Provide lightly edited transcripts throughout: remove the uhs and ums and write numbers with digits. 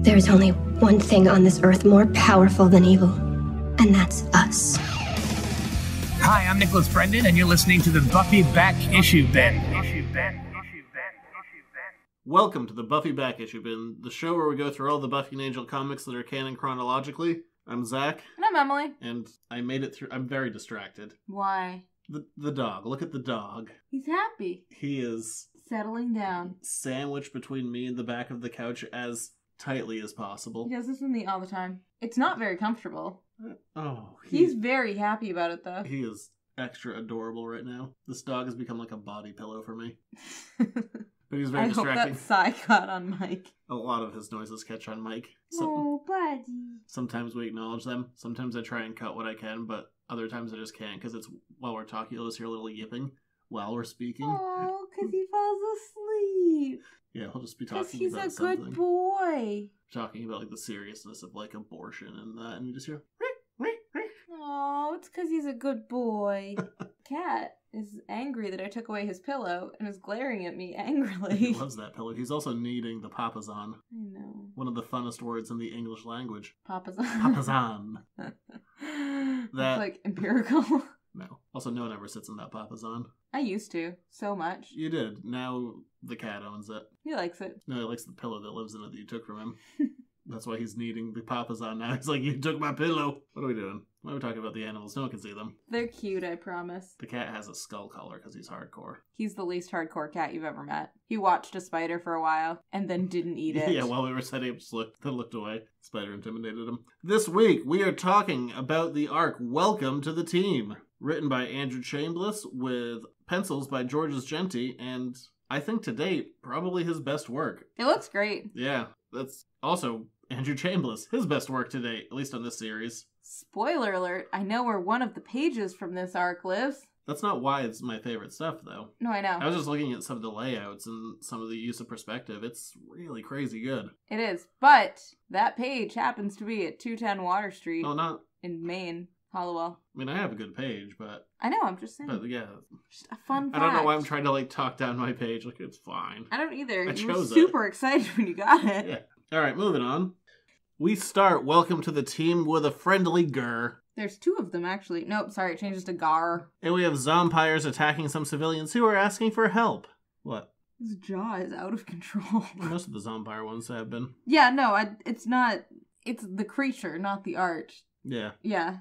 There's only one thing on this earth more powerful than evil, and that's us. Hi, I'm Nicholas Brendan, and you're listening to the Buffy Back Issue Bin. Welcome to the Buffy Back Issue Bin, the show where we go through all the Buffy and Angel comics that are canon chronologically. I'm Zach. And I'm Emily. And I made it through. I'm very distracted. Why? The dog. Look at the dog. He's happy. He is settling down. Sandwiched between me and the back of the couch as tightly as possible. He does this with me all the time. It's not very comfortable. He's very happy about it, though. He is extra adorable right now. This dog has become like a body pillow for me. But he's very distracting. I hope that sigh caught on mic. A lot of his noises catch on mic. Oh, buddy. Sometimes we acknowledge them. Sometimes I try and cut what I can, but other times I just can't because it's while we're talking, you'll just hear a little yipping while we're speaking. Oh, because he falls asleep. Yeah, he'll just be talking about something. Because he's a good boy. Talking about like the seriousness of like abortion and that, and you just hear. Oh, it's because he's a good boy. Cat is angry that I took away his pillow and is glaring at me angrily. He loves that pillow. He's also needing the papazan. I know. One of the funnest words in the English language. Papazan. Papazan. That's like empirical. No. Also, no one ever sits in that papazan. I used to. So much. You did. Now the cat owns it. He likes it. No, he likes the pillow that lives in it that you took from him. That's why he's needing the papazan now. He's like, you took my pillow. What are we doing? Why are we talking about the animals? No one can see them. They're cute, I promise. The cat has a skull collar because he's hardcore. He's the least hardcore cat you've ever met. He watched a spider for a while and then didn't eat it. Yeah, while we were setting up, just looked away. Spider intimidated him. This week, we are talking about the arc Welcome to the Team. Written by Andrew Chambliss with pencils by Georges Genti, and I think to date, probably his best work. It looks great. Yeah, that's also Andrew Chambliss, his best work to date, at least on this series. Spoiler alert, I know where one of the pages from this arc lives. That's not why it's my favorite stuff, though. No, I know. I was just looking at some of the layouts and some of the use of perspective. It's really crazy good. It is, but that page happens to be at 210 Water Street. Oh, not in Maine, Hollowell. I mean, I have a good page, but... I know, I'm just saying. But, yeah. Just a fun fact. I don't know why I'm trying to, like, talk down my page. Like, it's fine. I don't either. I You were chose super excited when you got it. Yeah. Alright, moving on. We start Welcome to the Team with a friendly grr. There's two of them, actually. Nope, sorry, it changes to gar. And we have zompires attacking some civilians who are asking for help. What? His jaw is out of control. Most of the zompire ones have been. Yeah, no, it's not... It's the creature, not the art. Yeah. Yeah.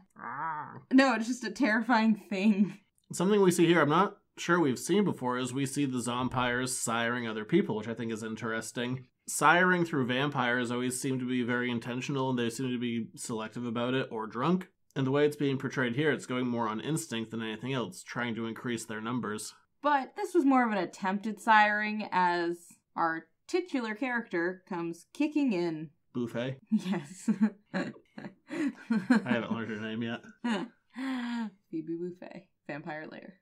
No, it's just a terrifying thing. Something we see here, I'm not sure we've seen before, is we see the zompires siring other people, which I think is interesting. Siring through vampires always seem to be very intentional, and they seem to be selective about it, or drunk. And the way it's being portrayed here, it's going more on instinct than anything else, trying to increase their numbers. But this was more of an attempted siring, as our titular character comes kicking in. Buffy? Yes. I haven't learned her name yet. Phoebe Buffay, Vampire Lair.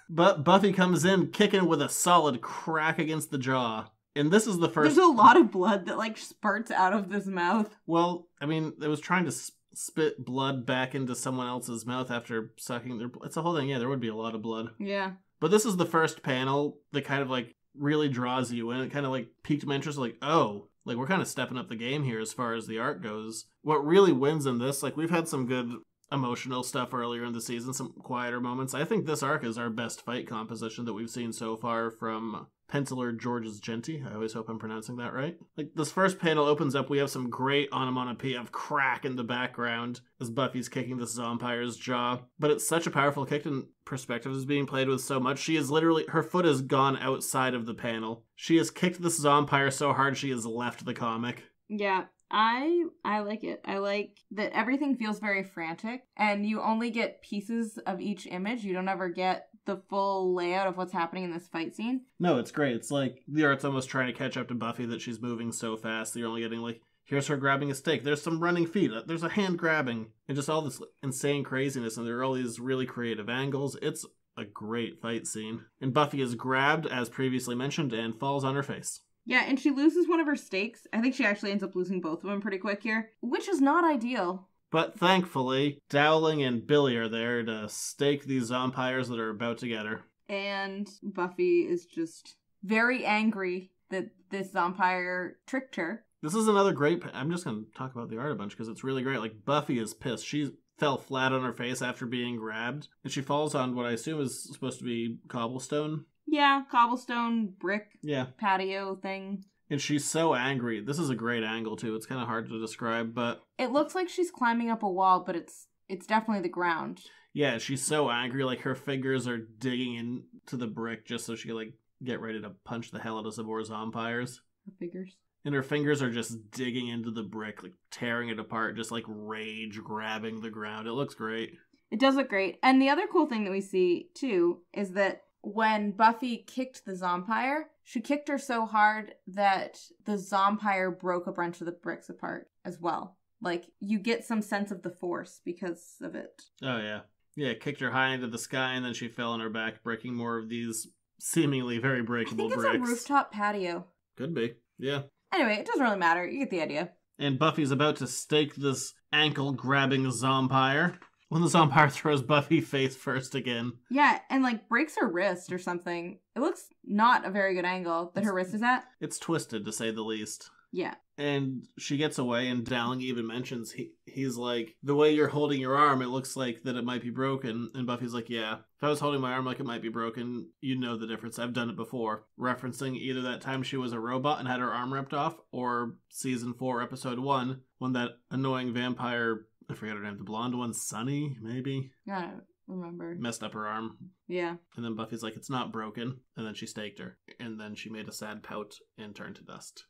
But Buffy comes in kicking with a solid crack against the jaw. And this is the first... There's a lot of blood that, like, spurts out of this mouth. Well, I mean, it was trying to spit blood back into someone else's mouth after sucking their blood. It's a whole thing. Yeah, there would be a lot of blood. Yeah. But this is the first panel that kind of, like, really draws you in. It kind of, like, piqued my interest. Like, oh, like, we're kind of stepping up the game here as far as the art goes. What really wins in this, like, we've had some good emotional stuff earlier in the season, some quieter moments. I think this arc is our best fight composition that we've seen so far from penciler Georges Genti. I always hope I'm pronouncing that right. Like, this first panel opens up, we have some great onomatopoeia of crack in the background as Buffy's kicking this vampire's jaw. But it's such a powerful kick, and perspective is being played with so much. She is literally, her foot has gone outside of the panel. She has kicked this vampire so hard she has left the comic. Yeah. I like it. I like that everything feels very frantic, and you only get pieces of each image. You don't ever get the full layout of what's happening in this fight scene. No, it's great. It's like the art's almost trying to catch up to Buffy, that she's moving so fast that you're only getting like, here's her grabbing a steak, there's some running feet, there's a hand grabbing, and just all this insane craziness, and there are all these really creative angles. It's a great fight scene. And Buffy is grabbed, as previously mentioned, and falls on her face. Yeah, and she loses one of her stakes. I think she actually ends up losing both of them pretty quick here, which is not ideal. But thankfully, Dowling and Billy are there to stake these vampires that are about to get her. And Buffy is just very angry that this vampire tricked her This is another great... I'm just going to talk about the art a bunch because it's really great. Like, Buffy is pissed. She fell flat on her face after being grabbed, and she falls on what I assume is supposed to be cobblestone. Yeah, cobblestone, brick, Yeah. patio thing. And she's so angry. This is a great angle, too. It's kind of hard to describe, but... It looks like she's climbing up a wall, but it's definitely the ground. Yeah, she's so angry. Like, her fingers are digging into the brick just so she can, like, get ready to punch the hell out of some more zompires. Her fingers. And her fingers are just digging into the brick, like, tearing it apart, just, like, rage grabbing the ground. It looks great. It does look great. And the other cool thing that we see, too, is that when Buffy kicked the zompire, she kicked her so hard that the zompire broke a bunch of the bricks apart as well. Like, you get some sense of the force because of it. Oh, yeah. Yeah, kicked her high into the sky, and then she fell on her back, breaking more of these seemingly very breakable bricks. I think it's a rooftop patio. Could be, yeah. Anyway, it doesn't really matter. You get the idea. And Buffy's about to stake this ankle-grabbing zompire when the zompire throws Buffy face first again. Yeah, and, like, breaks her wrist or something. It looks not a very good angle that her wrist is at. It's twisted, to say the least. Yeah. And she gets away, and Dowling even mentions, he's like, the way you're holding your arm, it looks like that it might be broken. And Buffy's like, yeah, if I was holding my arm like it might be broken, you'd know the difference. I've done it before. Referencing either that time she was a robot and had her arm ripped off, or season 4, episode 1, when that annoying vampire, I forget her name, the blonde one, Sunny, maybe? I don't remember. Messed up her arm. Yeah. And then Buffy's like, it's not broken. And then she staked her. And then she made a sad pout and turned to dust.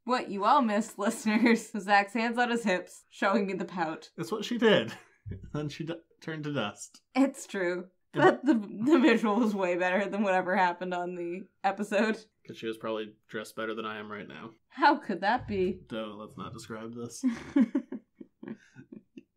What you all missed, listeners, was Zach's hands on his hips, showing me the pout. That's what she did. Then she turned to dust. It's true. But the visual was way better than whatever happened on the episode. Because she was probably dressed better than I am right now. How could that be? No, let's not describe this.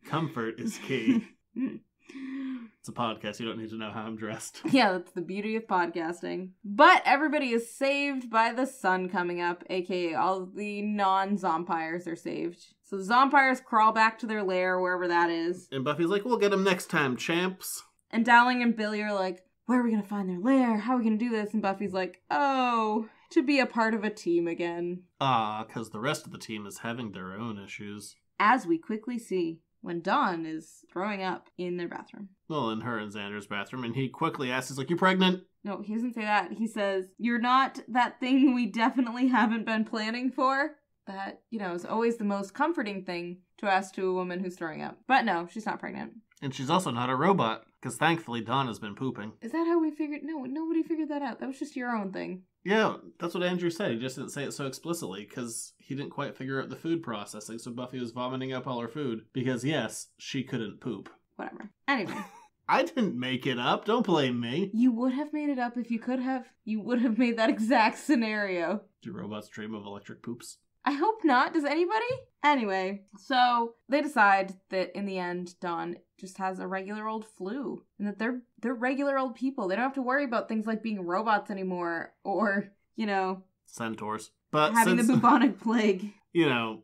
Comfort is key. It's a podcast. You don't need to know how I'm dressed. Yeah, that's the beauty of podcasting. But everybody is saved by the sun coming up, aka all the non-zompires are saved. So the zompires crawl back to their lair, wherever that is. And Buffy's like, we'll get them next time, champs. And Dowling and Billy are like, where are we going to find their lair? How are we going to do this? And Buffy's like, oh, to be a part of a team again. Because the rest of the team is having their own issues. As we quickly see when Dawn is throwing up in their bathroom. Well, in her and Xander's bathroom, and he quickly asks, he's like, you pregnant? No, he doesn't say that. He says, you're not that thing we definitely haven't been planning for. That, is always the most comforting thing to ask to a woman who's throwing up. But no, she's not pregnant. And she's also not a robot, because thankfully Dawn has been pooping. Is that how we figured? No, nobody figured that out. That was just your own thing. Yeah, that's what Andrew said. He just didn't say it so explicitly, because he didn't quite figure out the food processing, so Buffy was vomiting up all her food. Because, yes, she couldn't poop. Whatever. Anyway. I didn't make it up. Don't blame me. You would have made it up if you could have. You would have made that exact scenario. Do robots dream of electric poops? I hope not. Does anybody? Anyway, so they decide that in the end, Dawn just has a regular old flu. And that they're regular old people. They don't have to worry about things like being robots anymore. Or, centaurs. But having the bubonic plague.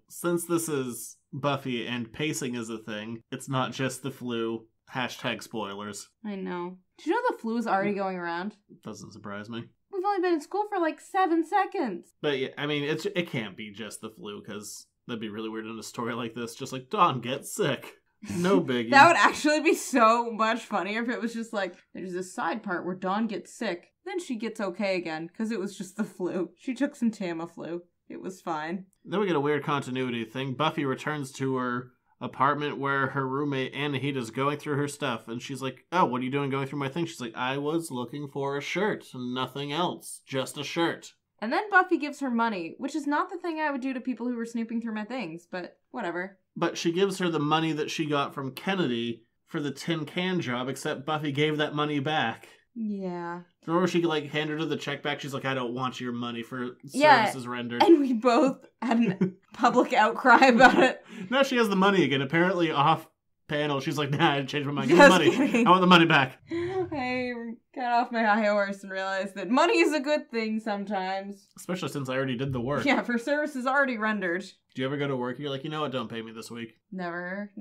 Since this is Buffy and pacing is a thing, it's not just the flu. Hashtag spoilers. I know. Did you know the flu is already going around? Doesn't surprise me. We've only been in school for like 7 seconds. But yeah, I mean, it can't be just the flu, because that'd be really weird in a story like this. Just like, Dawn gets sick. No biggie. That would actually be so much funnier if it was just like, there's this side part where Dawn gets sick, then she gets okay again, because it was just the flu. She took some Tamiflu. It was fine. Then we get a weird continuity thing. Buffy returns to her apartment where her roommate Anahita is going through her stuff, and she's like, oh, what are you doing going through my thing? She's like, I was looking for a shirt, nothing else, just a shirt. And then Buffy gives her money, which is not the thing I would do to people who were snooping through my things, but whatever. But she gives her the money that she got from Kennedy for the tin can job, except Buffy gave that money back. Yeah. Remember she handed her the check back? She's like, I don't want your money for services rendered. And we both had a public outcry about it. Now she has the money again. Apparently off panel, she's like, nah, I changed my mind. Give me the money. Kidding. I want the money back. I got off my high horse and realized that money is a good thing sometimes. Especially since I already did the work. Yeah, for services already rendered. Do you ever go to work and you're like, you know what, don't pay me this week? Never.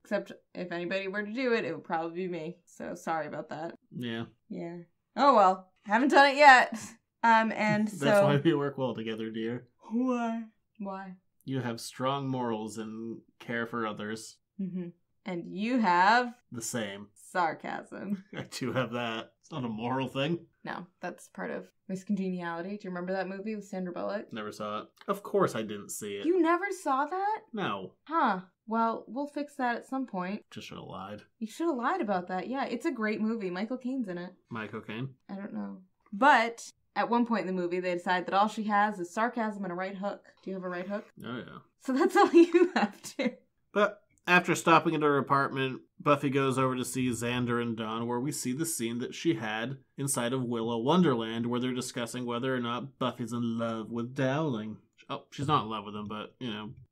Except if anybody were to do it, it would probably be me. So sorry about that. Yeah. Yeah. Oh well. Haven't done it yet. And so... That's why we work well together, dear. Why? Why? You have strong morals and care for others. Mm-hmm. And you have... The same. sarcasm. I do have that. It's not a moral thing. No, that's part of Miss Congeniality. Do you remember that movie with Sandra Bullock? Never saw it. Of course I didn't see it. You never saw that? No. Huh. Well, we'll fix that at some point. Just should have lied. You should have lied about that. Yeah, it's a great movie. Michael Caine's in it. Michael Caine? I don't know. But at one point in the movie, they decide that all she has is sarcasm and a right hook. Do you have a right hook? Oh, yeah. So that's all you have to. But after stopping at her apartment, Buffy goes over to see Xander and Dawn, where we see the scene that she had inside of Willow Wonderland, where they're discussing whether or not Buffy's in love with Dowling. Oh, she's not in love with him, but,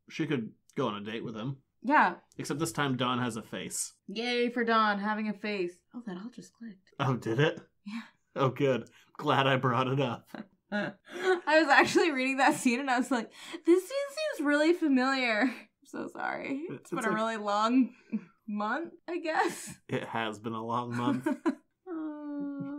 she could go on a date with him. Yeah. Except this time Dawn has a face. Yay for Dawn having a face. Oh, that all just clicked. Oh, did it? Yeah. Oh, good. Glad I brought it up. I was actually reading that scene and I was like, this scene seems really familiar. I'm so sorry. It's been a really long month, I guess. It has been a long month.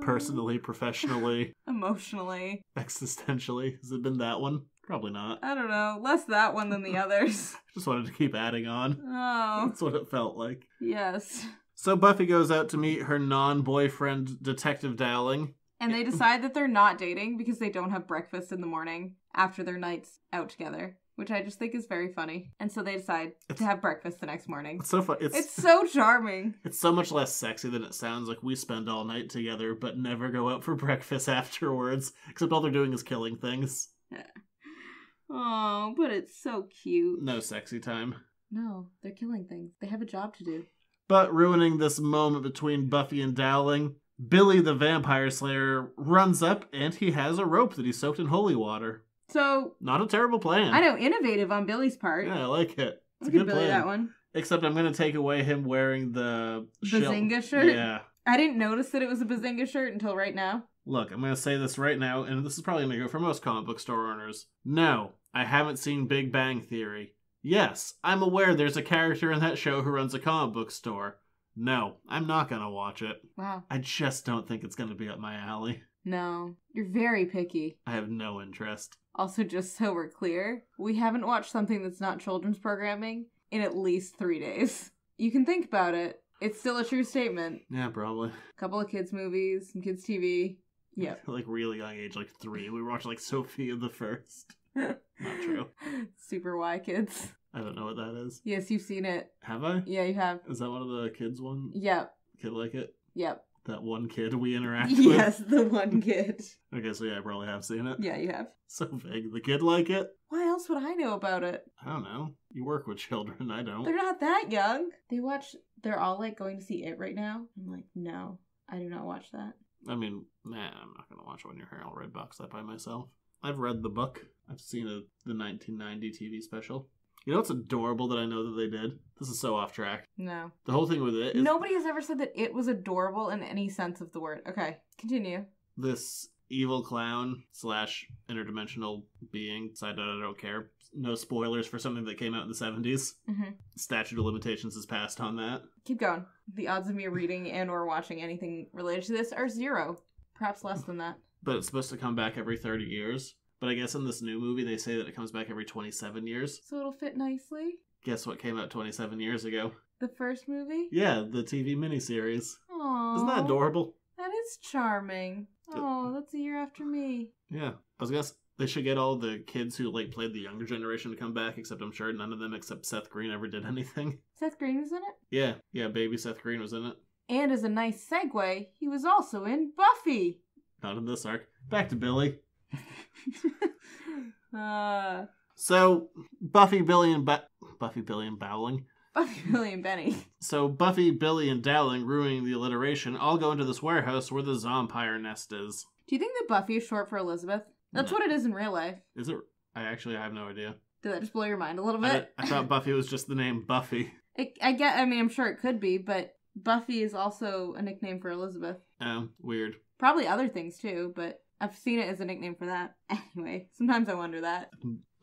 Personally, professionally. Emotionally. Existentially. Has it been that one? Probably not. I don't know. Less that one than the others. Just wanted to keep adding on. Oh. That's what it felt like. Yes. So Buffy goes out to meet her non-boyfriend, Detective Dowling. And they decide that they're not dating because they don't have breakfast in the morning after their nights out together, which I just think is very funny. And so they decide to have breakfast the next morning. It's so fun. It's so charming. It's so much less sexy than it sounds. Like we spend all night together but never go out for breakfast afterwards, except all they're doing is killing things. Oh, but it's so cute. No sexy time. No, they're killing things. They have a job to do. But ruining this moment between Buffy and Dowling, Billy the Vampire Slayer runs up and he has a rope that he soaked in holy water. So... Not a terrible plan. I know, innovative on Billy's part. Yeah, I like it. It's I a good Billy plan. That one. Except I'm going to take away him wearing the... Bazinga shirt? Yeah. I didn't notice that it was a Bazinga shirt until right now. Look, I'm going to say this right now, and this is probably going to go for most comic book store owners. No, I haven't seen Big Bang Theory. Yes, I'm aware there's a character in that show who runs a comic book store. No, I'm not going to watch it. Wow. I just don't think it's going to be up my alley. No, you're very picky. I have no interest. Also, just so we're clear, we haven't watched something that's not children's programming in at least 3 days. You can think about it. It's still a true statement. Yeah, probably. A couple of kids' movies, some kids' TV. Yep. Like really young age, like 3. We watched like Sophia the First. Not true. Super Y Kids. I don't know what that is. Yes, you've seen it. Have I? Yeah, you have. Is that one of the kids' one? Yep. Kid like it? Yep. That one kid we interact with? Yes, the one kid. Okay, so yeah, I probably have seen it. Yeah, you have. So vague. The kid like it? Why else would I know about it? I don't know. You work with children, I don't. They're not that young. They're all like going to see it right now. I'm like, no, I do not watch that. I mean, I'm not going to watch it when you're here. I'll red box that by myself. I've read the book. I've seen the 1990 TV special. You know what's adorable that I know that they did? This is so off track. No. The whole thing with it is... Nobody has ever said that it was adorable in any sense of the word. Okay, continue. This evil clown / interdimensional being, decided I don't care. No spoilers for something that came out in the 70s. Mm-hmm. Statute of limitations is passed on that. Keep going. The odds of me reading and or watching anything related to this are 0. Perhaps less than that. But it's supposed to come back every 30 years. But I guess in this new movie, they say that it comes back every 27 years. So it'll fit nicely? Guess what came out 27 years ago? The first movie? Yeah, the TV miniseries. Aww. Isn't that adorable? That is charming. Oh, that's a year after me. Yeah. I was guess they should get all the kids who played the younger generation to come back, except I'm sure none of them except Seth Green ever did anything. Seth Green was in it? Yeah, baby Seth Green was in it. And as a nice segue, he was also in Buffy. Not in this arc. Back to Billy. So, Buffy, Billy, and Bowling. Buffy, Billy, and Benny. So Buffy, Billy, and Dowling, ruining the alliteration, all go into this warehouse where the Zompire nest is. Do you think that Buffy is short for Elizabeth? That's what it is in real life. Is it? I have no idea. Did that just blow your mind a little bit? I thought Buffy was just the name Buffy. I'm sure it could be, but Buffy is also a nickname for Elizabeth. Oh, weird. Probably other things too, but I've seen it as a nickname for that. Anyway, sometimes I wonder that.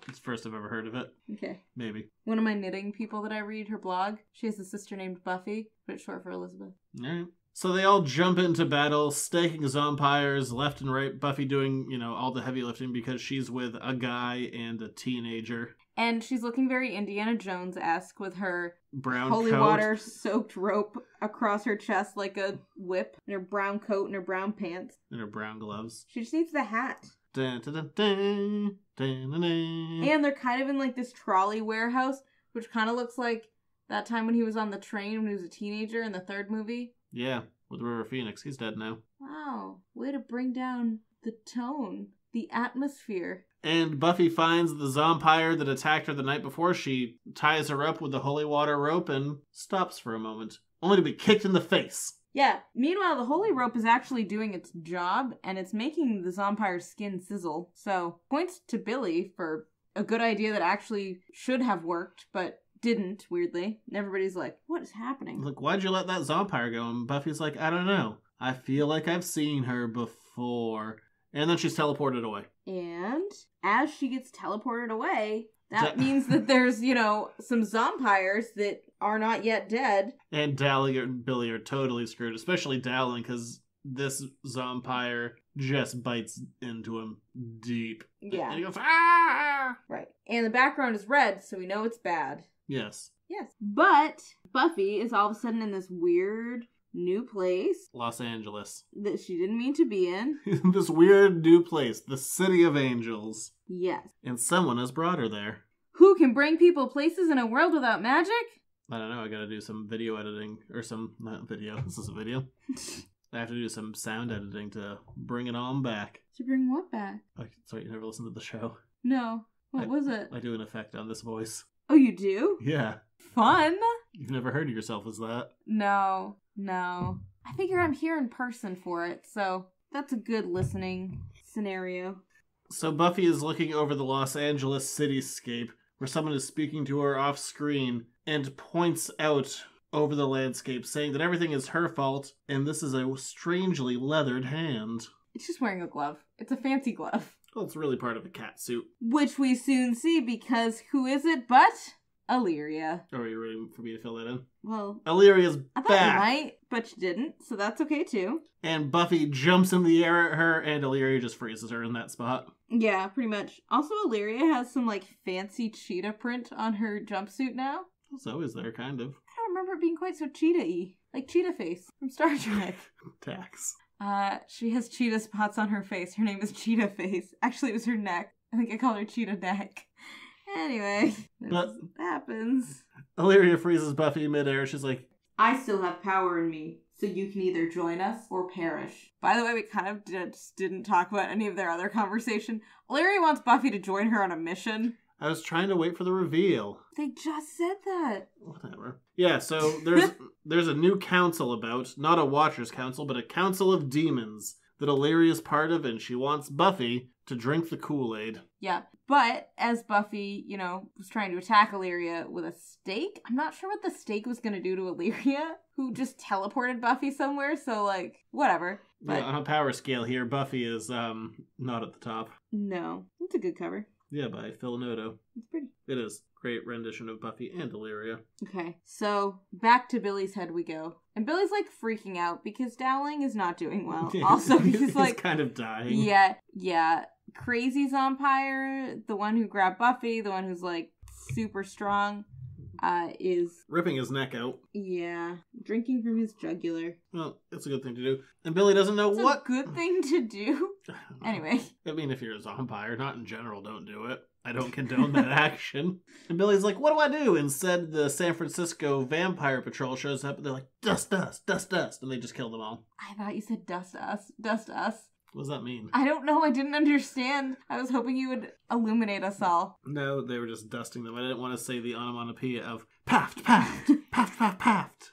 It's the first I've ever heard of it. Okay. Maybe. One of my knitting people that I read her blog, she has a sister named Buffy, but it's short for Elizabeth. Alright. So they all jump into battle, staking zompires left and right. Buffy doing, all the heavy lifting because she's with a guy and a teenager. And she's looking very Indiana Jones-esque with her Brown holy coat. water-soaked rope across her chest like a whip, and her brown coat and her brown pants. And her brown gloves. She just needs the hat. Dun, dun, dun, dun, dun, dun, dun. And they're kind of in like this trolley warehouse, which kind of looks like that time when he was on the train when he was a teenager in the third movie. Yeah, with River Phoenix. He's dead now. Wow, way to bring down the tone, the atmosphere. And Buffy finds the zompire that attacked her the night before. She ties her up with the holy water rope and stops for a moment, only to be kicked in the face. Yeah, meanwhile, the holy rope is actually doing its job, and it's making the zompire's skin sizzle. So, points to Billy for a good idea that actually should have worked, but didn't, weirdly. And everybody's like, what is happening? Like, why'd you let that zompire go? And Buffy's like, I don't know. I feel like I've seen her before. And then she's teleported away. And as she gets teleported away, that means that there's, some zompires that are not yet dead. And Dowling and Billy are totally screwed, especially Dowling, because this zompire just bites into him deep. Yeah. And he goes, ah! Right. And the background is red, so we know it's bad. Yes. Yes. But Buffy is all of a sudden in this weird new place. Los Angeles. That she didn't mean to be in. This weird new place, the City of Angels. Yes. And someone has brought her there. Who can bring people places in a world without magic? I don't know, I gotta do some video editing, or not video, this is a video. I have to do some sound editing to bring it on back. To bring what back? Oh, sorry, you never listened to the show. No. What was it? I do an effect on this voice. Oh, you do? Yeah. Fun? You've never heard of yourself as that? No. I figure I'm here in person for it, so that's a good listening scenario. So Buffy is looking over the Los Angeles cityscape, where someone is speaking to her off screen, and points out over the landscape, saying that everything is her fault, and this is a strangely leathered hand. It's just wearing a glove. It's a fancy glove. Well, it's really part of a cat suit. Which we soon see, because who is it but Illyria? Oh, are you ready for me to fill that in? Well, Illyria's I thought back! you might, but you didn't, so that's okay too. And Buffy jumps in the air at her, and Illyria just freezes her in that spot. Yeah, pretty much. Also, Illyria has some, fancy cheetah print on her jumpsuit now. It's always there, kind of. I don't remember it being quite so cheetah-y. Like Cheetah Face from Star Trek. Tax. She has cheetah spots on her face. Her name is Cheetah Face. Actually, it was her neck. I think I called her Cheetah Neck. Anyway, this happens. Illyria freezes Buffy midair. She's like, I still have power in me, so you can either join us or perish. By the way, we kind of didn't talk about any of their other conversation. Illyria wants Buffy to join her on a mission. I was trying to wait for the reveal. They just said that. Whatever. Yeah, so there's a new council about, not a Watchers Council, but a council of demons that Illyria's part of, and she wants Buffy to drink the Kool-Aid. Yeah, but as Buffy, was trying to attack Illyria with a stake, I'm not sure what the stake was going to do to Illyria, who just teleported Buffy somewhere, so, whatever. But yeah, on a power scale here, Buffy is, not at the top. no, it's a good cover. Yeah, by Phil Noto. It's pretty. It is. Great rendition of Buffy and Illyria. Okay, so back to Billy's head we go. And Billy's, freaking out because Dowling is not doing well. Also, he's kind of dying. Yeah. Crazy Zompire, the one who grabbed Buffy, the one who's, super strong, is... ripping his neck out. Yeah, drinking from his jugular. Well, it's a good thing to do. And Billy doesn't know it's what... a good thing to do? Anyway. I mean, if you're a zompire, not in general, don't do it. I don't condone that action. And Billy's like, what do I do? Instead, the San Francisco Vampire Patrol shows up, and they're like, dust us, dust us. And they just kill them all. I thought you said dust us, dust us. What does that mean? I don't know. I didn't understand. I was hoping you would illuminate us all. No, they were just dusting them. I didn't want to say the onomatopoeia of paft, paft, paft, paft, paft.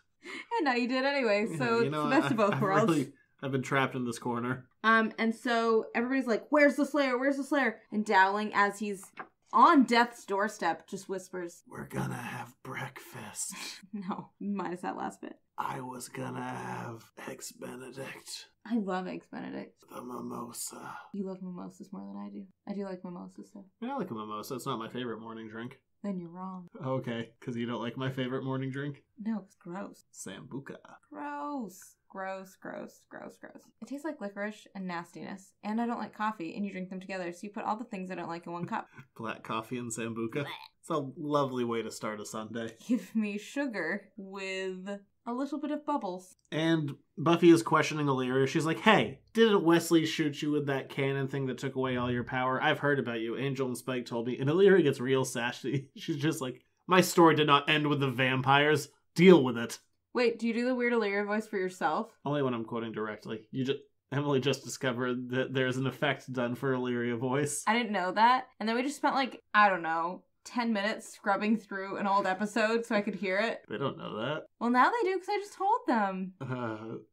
And now you did anyway, so it's the best of both worlds. I've been trapped in this corner. And so everybody's like, where's the Slayer? Where's the Slayer? And Dowling, as he's on death's doorstep, just whispers, we're gonna have breakfast. No, minus that last bit. I was gonna have Eggs Benedict. I love Eggs Benedict. The mimosa. You love mimosas more than I do. I do like mimosas, though. Yeah, I like a mimosa. It's not my favorite morning drink. then you're wrong. Okay, because you don't like my favorite morning drink? No, it's gross. Sambuca. Gross. Gross, gross, gross, gross. It tastes like licorice and nastiness. And I don't like coffee, and you drink them together, so you put all the things I don't like in one cup. Black coffee and Sambuca. It's a lovely way to start a Sunday. Give me sugar with a little bit of bubbles. And Buffy is questioning Illyria. She's like, hey, didn't Wesley shoot you with that cannon thing that took away all your power? I've heard about you. Angel and Spike told me. And Illyria gets real sassy. She's just like, my story did not end with the vampires. Deal with it. Wait, do you do the weird Illyria voice for yourself? Only when I'm quoting directly. Emily just discovered that there's an effect done for Illyria voice. I didn't know that. And then we just spent 10 minutes scrubbing through an old episode so I could hear it. They don't know that. Well, now they do because I just told them.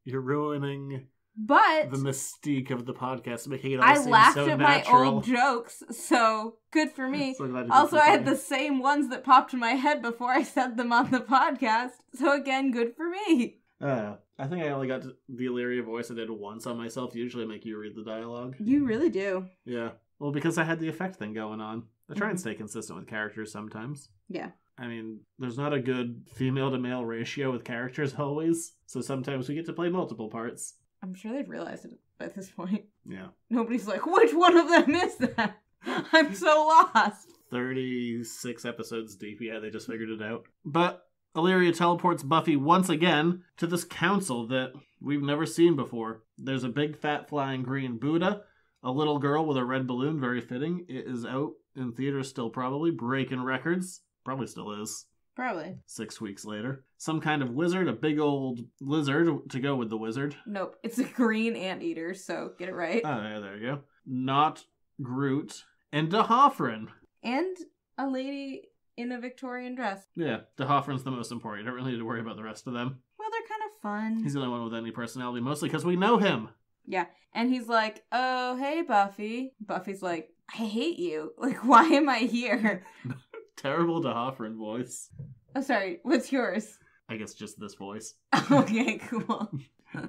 You're ruining but the mystique of the podcast, making it all I seem laughed so at natural. my old jokes, so good for me. So glad you Also, did I so had funny. the same ones that popped in my head before I said them on the podcast. So again, good for me. I think I only got to the Illyria voice I did once on myself. Usually I make you read the dialogue. You really do. Yeah. Well, because I had the effect thing going on. I try and stay consistent with characters sometimes. Yeah. I mean, there's not a good female to male ratio with characters always, so sometimes we get to play multiple parts. I'm sure they've realized it at this point. Yeah. Nobody's like, which one of them is that? I'm so lost. 36 episodes deep, yeah, they just figured it out. But Illyria teleports Buffy once again to this council that we've never seen before. There's a big fat flying green Buddha, a little girl with a red balloon, very fitting. It is out in theaters still probably, breaking records. Probably still is. Probably. 6 weeks later. Some kind of wizard, a big old lizard to go with the wizard. Nope, it's a green anteater, so get it right. Oh, yeah, there you go. Not Groot. And D'Hoffryn. And a lady in a Victorian dress. Yeah, D'Hoffryn's the most important. You don't really need to worry about the rest of them. Well, they're kind of fun. He's the only one with any personality, mostly because we know him. Yeah, and he's like, oh, hey, Buffy. Buffy's like, I hate you. Like, why am I here? Terrible D'Hoffryn voice. Oh, sorry, what's yours? I guess just this voice. Okay, cool.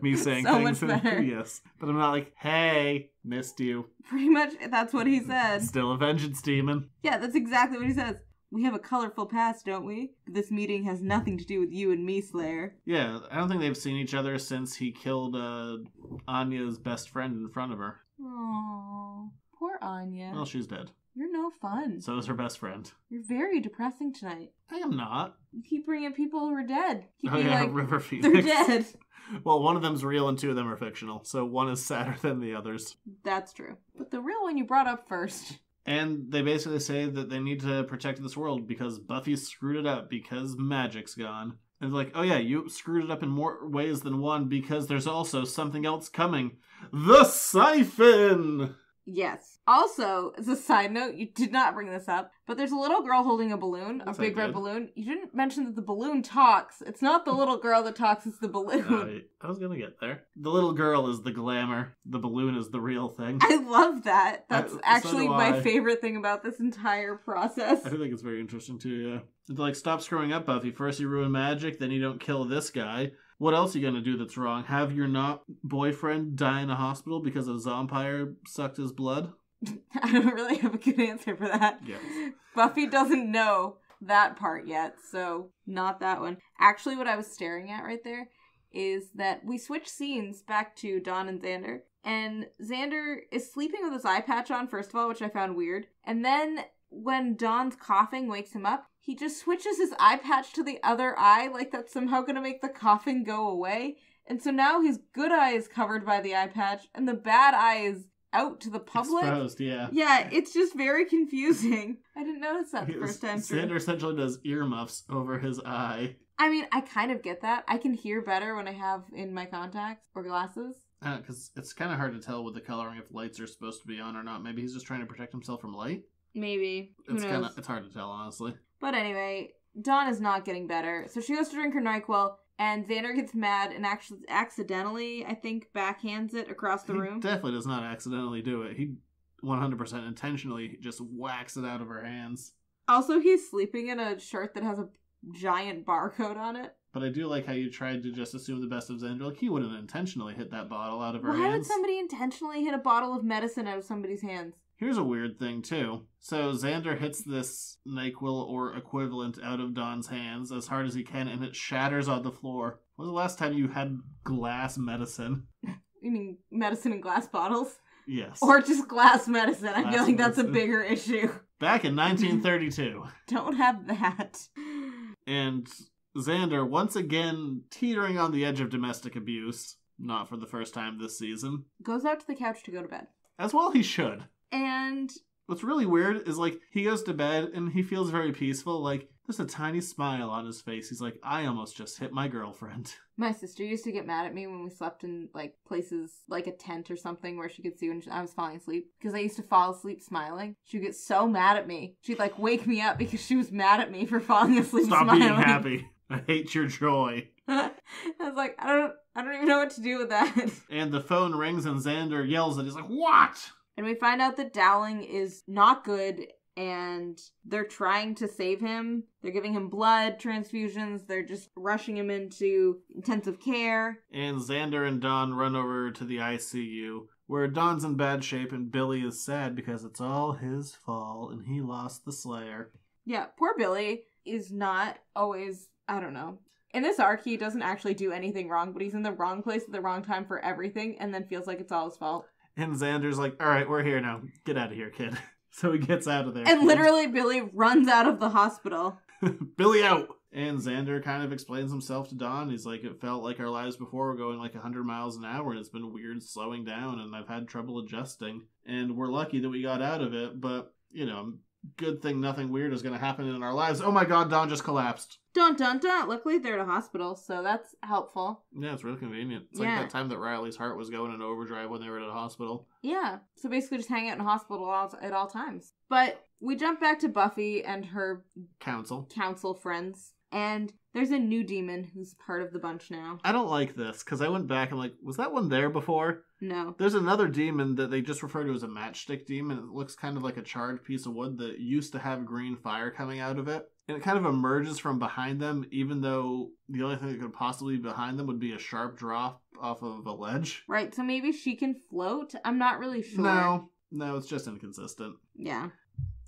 Me saying so things. much better. Yes. But I'm not like, hey, missed you. Pretty much, that's what he said. Still a vengeance demon. Yeah, that's exactly what he says. We have a colorful past, don't we? This meeting has nothing to do with you and me, Slayer. Yeah, I don't think they've seen each other since he killed Anya's best friend in front of her. Aww, poor Anya. Well, she's dead. You're no fun. So is her best friend. You're very depressing tonight. I am not. You keep bringing people who are dead. Keep Oh being yeah, like, River Phoenix. they're dead. Well, one of them's real and two of them are fictional, so one is sadder than the others. That's true. But the real one you brought up first. And they basically say that they need to protect this world because Buffy screwed it up because magic's gone. And they're like, oh yeah, you screwed it up in more ways than one because there's also something else coming. The Siphon! Yes. Also, as a side note, you did not bring this up, but there's a little girl holding a balloon, Yes, a big I red did. balloon. You didn't mention that the balloon talks. It's not the little girl that talks, it's the balloon. I was gonna get there. The little girl is the glamour. The balloon is the real thing. I love that. That's so actually do my I. favorite thing about this entire process. I do think it's very interesting too, yeah. They're like, stop screwing up, Buffy. First you ruin magic, then you don't kill this guy. What else are you gonna do that's wrong? Have your not boyfriend die in a hospital because a zombie sucked his blood? I don't really have a good answer for that. Yes. Buffy doesn't know that part yet, so not that one. Actually, what I was staring at right there is that we switch scenes back to Dawn and Xander, and Xander is sleeping with his eye patch on, first of all, which I found weird, and then when Dawn's coughing wakes him up, he just switches his eye patch to the other eye, like that's somehow gonna make the coughing go away, and so now his good eye is covered by the eye patch, and the bad eye is out to the public. Exposed, yeah. Yeah, it's just very confusing. I didn't notice that the first time through. Xander essentially does earmuffs over his eye. I mean, I kind of get that. I can hear better when I have in my contacts or glasses. Because it's kind of hard to tell with the coloring if lights are supposed to be on or not. Maybe he's just trying to protect himself from light. Maybe. Who knows? It's hard to tell, honestly. But anyway, Dawn is not getting better. So she goes to drink her NyQuil, and Xander gets mad and actually accidentally, I think, backhands it across the room. He definitely does not accidentally do it. He 100% intentionally just whacks it out of her hands. Also, he's sleeping in a shirt that has a giant barcode on it. But I do like how you tried to just assume the best of Xander. Like, he wouldn't intentionally hit that bottle out of her Why hands. would somebody intentionally hit a bottle of medicine out of somebody's hands? Here's a weird thing, too. So Xander hits this NyQuil or equivalent out of Dawn's hands as hard as he can, and it shatters on the floor. When was the last time you had glass medicine? You mean medicine in glass bottles? Yes. Or just glass medicine. I feel like that's a medicine. bigger issue. Back in 1932. Don't have that. And Xander, once again, teetering on the edge of domestic abuse, not for the first time this season. Goes out to the couch to go to bed. As well he should. And What's really weird is, like, he goes to bed and he feels very peaceful. Like, there's a tiny smile on his face. He's like, I almost just hit my girlfriend. my sister used to get mad at me when we slept in, like, places like a tent or something where she could see when I was falling asleep. Because I used to fall asleep smiling. She would get so mad at me. She'd, like, wake me up because she was mad at me for falling asleep Stop smiling. being happy. I hate your joy. I was like, I don't even know what to do with that. And the phone rings and Xander yells and he's like, what? And we find out that Dowling is not good and they're trying to save him. They're giving him blood transfusions. They're just rushing him into intensive care. And Xander and Dawn run over to the ICU, where Dawn's in bad shape and Billy is sad because it's all his fault and he lost the Slayer. Yeah, poor Billy is not always, I don't know. In this arc, he doesn't actually do anything wrong, but he's in the wrong place at the wrong time for everything and then feels like it's all his fault. And Xander's like, all right, we're here now. Get out of here, kid. So he gets out of there. And kid. literally, Billy runs out of the hospital. Billy out! And Xander kind of explains himself to Dawn. He's like, it felt like our lives before were going like 100 miles an hour, and it's been weird slowing down, and I've had trouble adjusting. And we're lucky that we got out of it, but, you know, good thing nothing weird is going to happen in our lives. Oh my god, Dawn just collapsed. Dun dun dun. Luckily, they're at a hospital, so that's helpful. Yeah, it's really convenient. It's Yeah. like that time that Riley's heart was going in overdrive when they were at a hospital. Yeah. So basically, just hang out in a hospital at all times. But we jump back to Buffy and her council friends. And there's a new demon who's part of the bunch now. I don't like this, because I went back and like, was that one there before? No. There's another demon that they just refer to as a matchstick demon. It looks kind of like a charred piece of wood that used to have green fire coming out of it. And it kind of emerges from behind them, even though the only thing that could possibly be behind them would be a sharp drop off of a ledge. Right, so maybe she can float? I'm not really sure. No, it's just inconsistent. Yeah.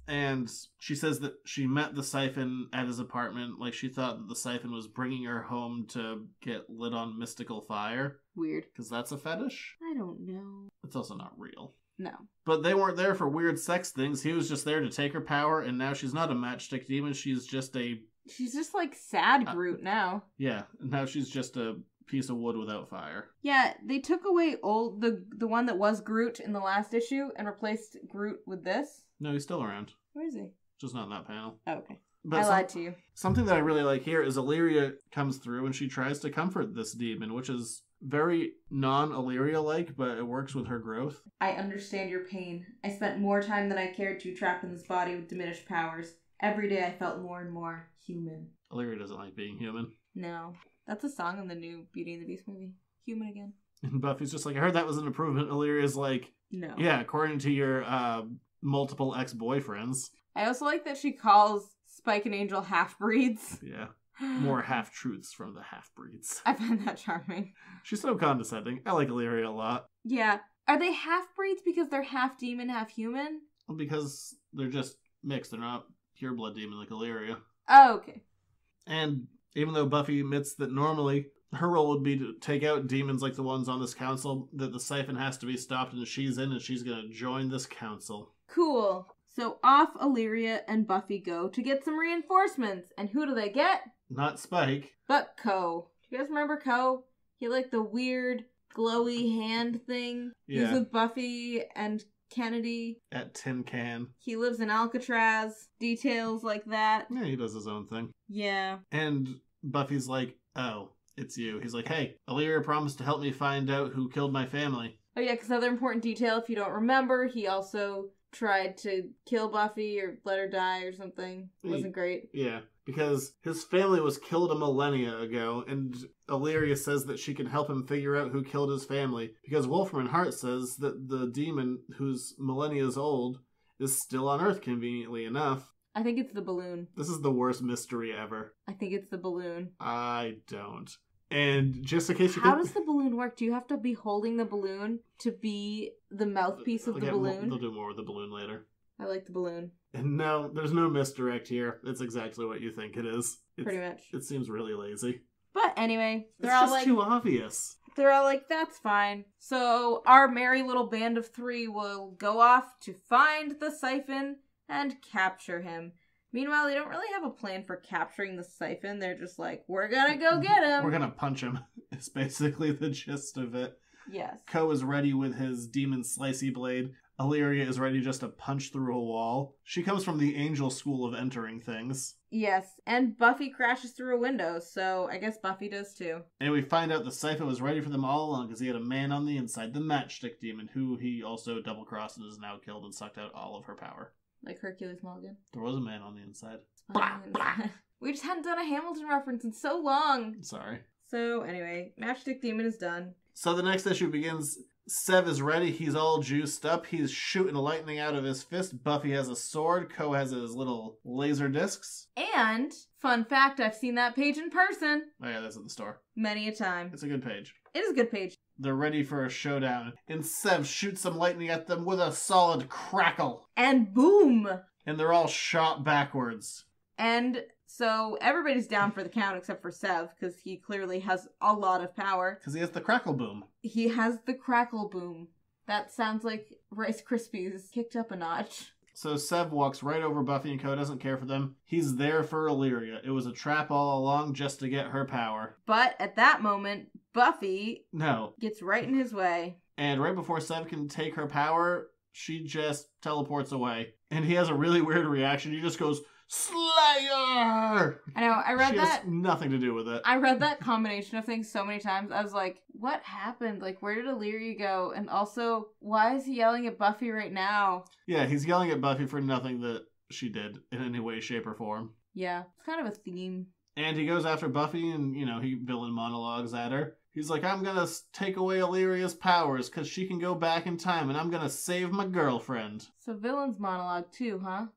And she says that she met the siphon at his apartment. Like, she thought that the siphon was bringing her home to get lit on mystical fire. Weird. Because that's a fetish? I don't know. It's also not real. No. But they weren't there for weird sex things. He was just there to take her power, and now she's not a matchstick demon. She's just like sad Groot now. Yeah, now she's just a piece of wood without fire. Yeah, they took away the one that was Groot in the last issue and replaced Groot with this. No, he's still around. Where is he? Just not in that panel. Oh, okay. But I lied to you. Something that I really like here is Illyria comes through and she tries to comfort this demon, which is very non-Illyria-like, but it works with her growth. I understand your pain. I spent more time than I cared to trapped in this body with diminished powers. Every day I felt more and more human. Illyria doesn't like being human. No. That's a song in the new Beauty and the Beast movie. Human again. And Buffy's just like, I heard that was an improvement. Illyria's like, no. Yeah, according to your multiple ex-boyfriends. I also like that she calls Spike and Angel half-breeds. Yeah. More half-truths from the half-breeds. I find that charming. She's so condescending. I like Illyria a lot. Yeah. Are they half-breeds because they're half demon, half human? Well, because they're just mixed. They're not pure blood demon like Illyria. Oh, okay. And even though Buffy admits that normally her role would be to take out demons like the ones on this council, that the siphon has to be stopped and she's in and she's going to join this council. Cool. So off Illyria and Buffy go to get some reinforcements. And who do they get? Not Spike. But Ko. Do you guys remember Ko? He had like the weird glowy hand thing. Yeah. He's with Buffy and Kennedy. At Tin Can. He lives in Alcatraz. Details like that. Yeah, he does his own thing. Yeah. And Buffy's like, oh, it's you. He's like, hey, Illyria promised to help me find out who killed my family. Oh yeah, because other important detail, if you don't remember, he also tried to kill Buffy or let her die or something. It wasn't great. Yeah, because his family was killed a millennia ago, and Illyria says that she can help him figure out who killed his family, because Wolfram Hart says that the demon, who's millennia old, is still on Earth, conveniently enough. I think it's the balloon. This is the worst mystery ever. I think it's the balloon. I don't. And just in case you How does the balloon work? Do you have to be holding the balloon to be the mouthpiece of the balloon? They'll do more with the balloon later. I like the balloon. And no, there's no misdirect here. It's exactly what you think it is. Pretty much. It seems really lazy. But anyway, It's just too obvious. They're all like, that's fine. So our merry little band of 3 will go off to find the siphon and capture him. Meanwhile, they don't really have a plan for capturing the siphon. They're just like, we're gonna go get him. We're gonna punch him. It's basically the gist of it. Yes. Ko is ready with his demon slicey blade. Illyria is ready just to punch through a wall. She comes from the angel school of entering things. Yes, and Buffy crashes through a window, so I guess Buffy does too. And we find out the siphon was ready for them all along because he had a man on the inside, the matchstick demon, who he also double-crossed and is now killed and sucked out all of her power. Like Hercules Mulligan. There was a man on the inside. We just hadn't done a Hamilton reference in so long. Sorry. So anyway, matchstick demon is done. So the next issue begins. Sev is ready. He's all juiced up. He's shooting lightning out of his fist. Buffy has a sword. Ko has his little laser discs. And, fun fact, I've seen that page in person. Oh yeah, that's at the store. Many a time. It's a good page. It is a good page. They're ready for a showdown. And Sev shoots some lightning at them with a solid crackle. And boom! And they're all shot backwards. And so everybody's down for the count except for Sev, because he clearly has a lot of power. Because he has the crackle boom. He has the crackle boom. That sounds like Rice Krispies kicked up a notch. So Sev walks right over Buffy and Ko, doesn't care for them. He's there for Illyria. It was a trap all along just to get her power. But at that moment, Buffy gets right in his way. And right before Sev can take her power, she just teleports away. And he has a really weird reaction. He just goes, Slayer! I know, I read she that. Has nothing to do with it. I read that combination of things so many times. I was like, what happened? Like, where did Illyria go? And also, why is he yelling at Buffy right now? Yeah, he's yelling at Buffy for nothing that she did in any way, shape, or form. Yeah, it's kind of a theme. And he goes after Buffy and, he villain monologues at her. He's like, I'm gonna take away Illyria's powers because she can go back in time and I'm gonna save my girlfriend. So villain's monologue too, huh?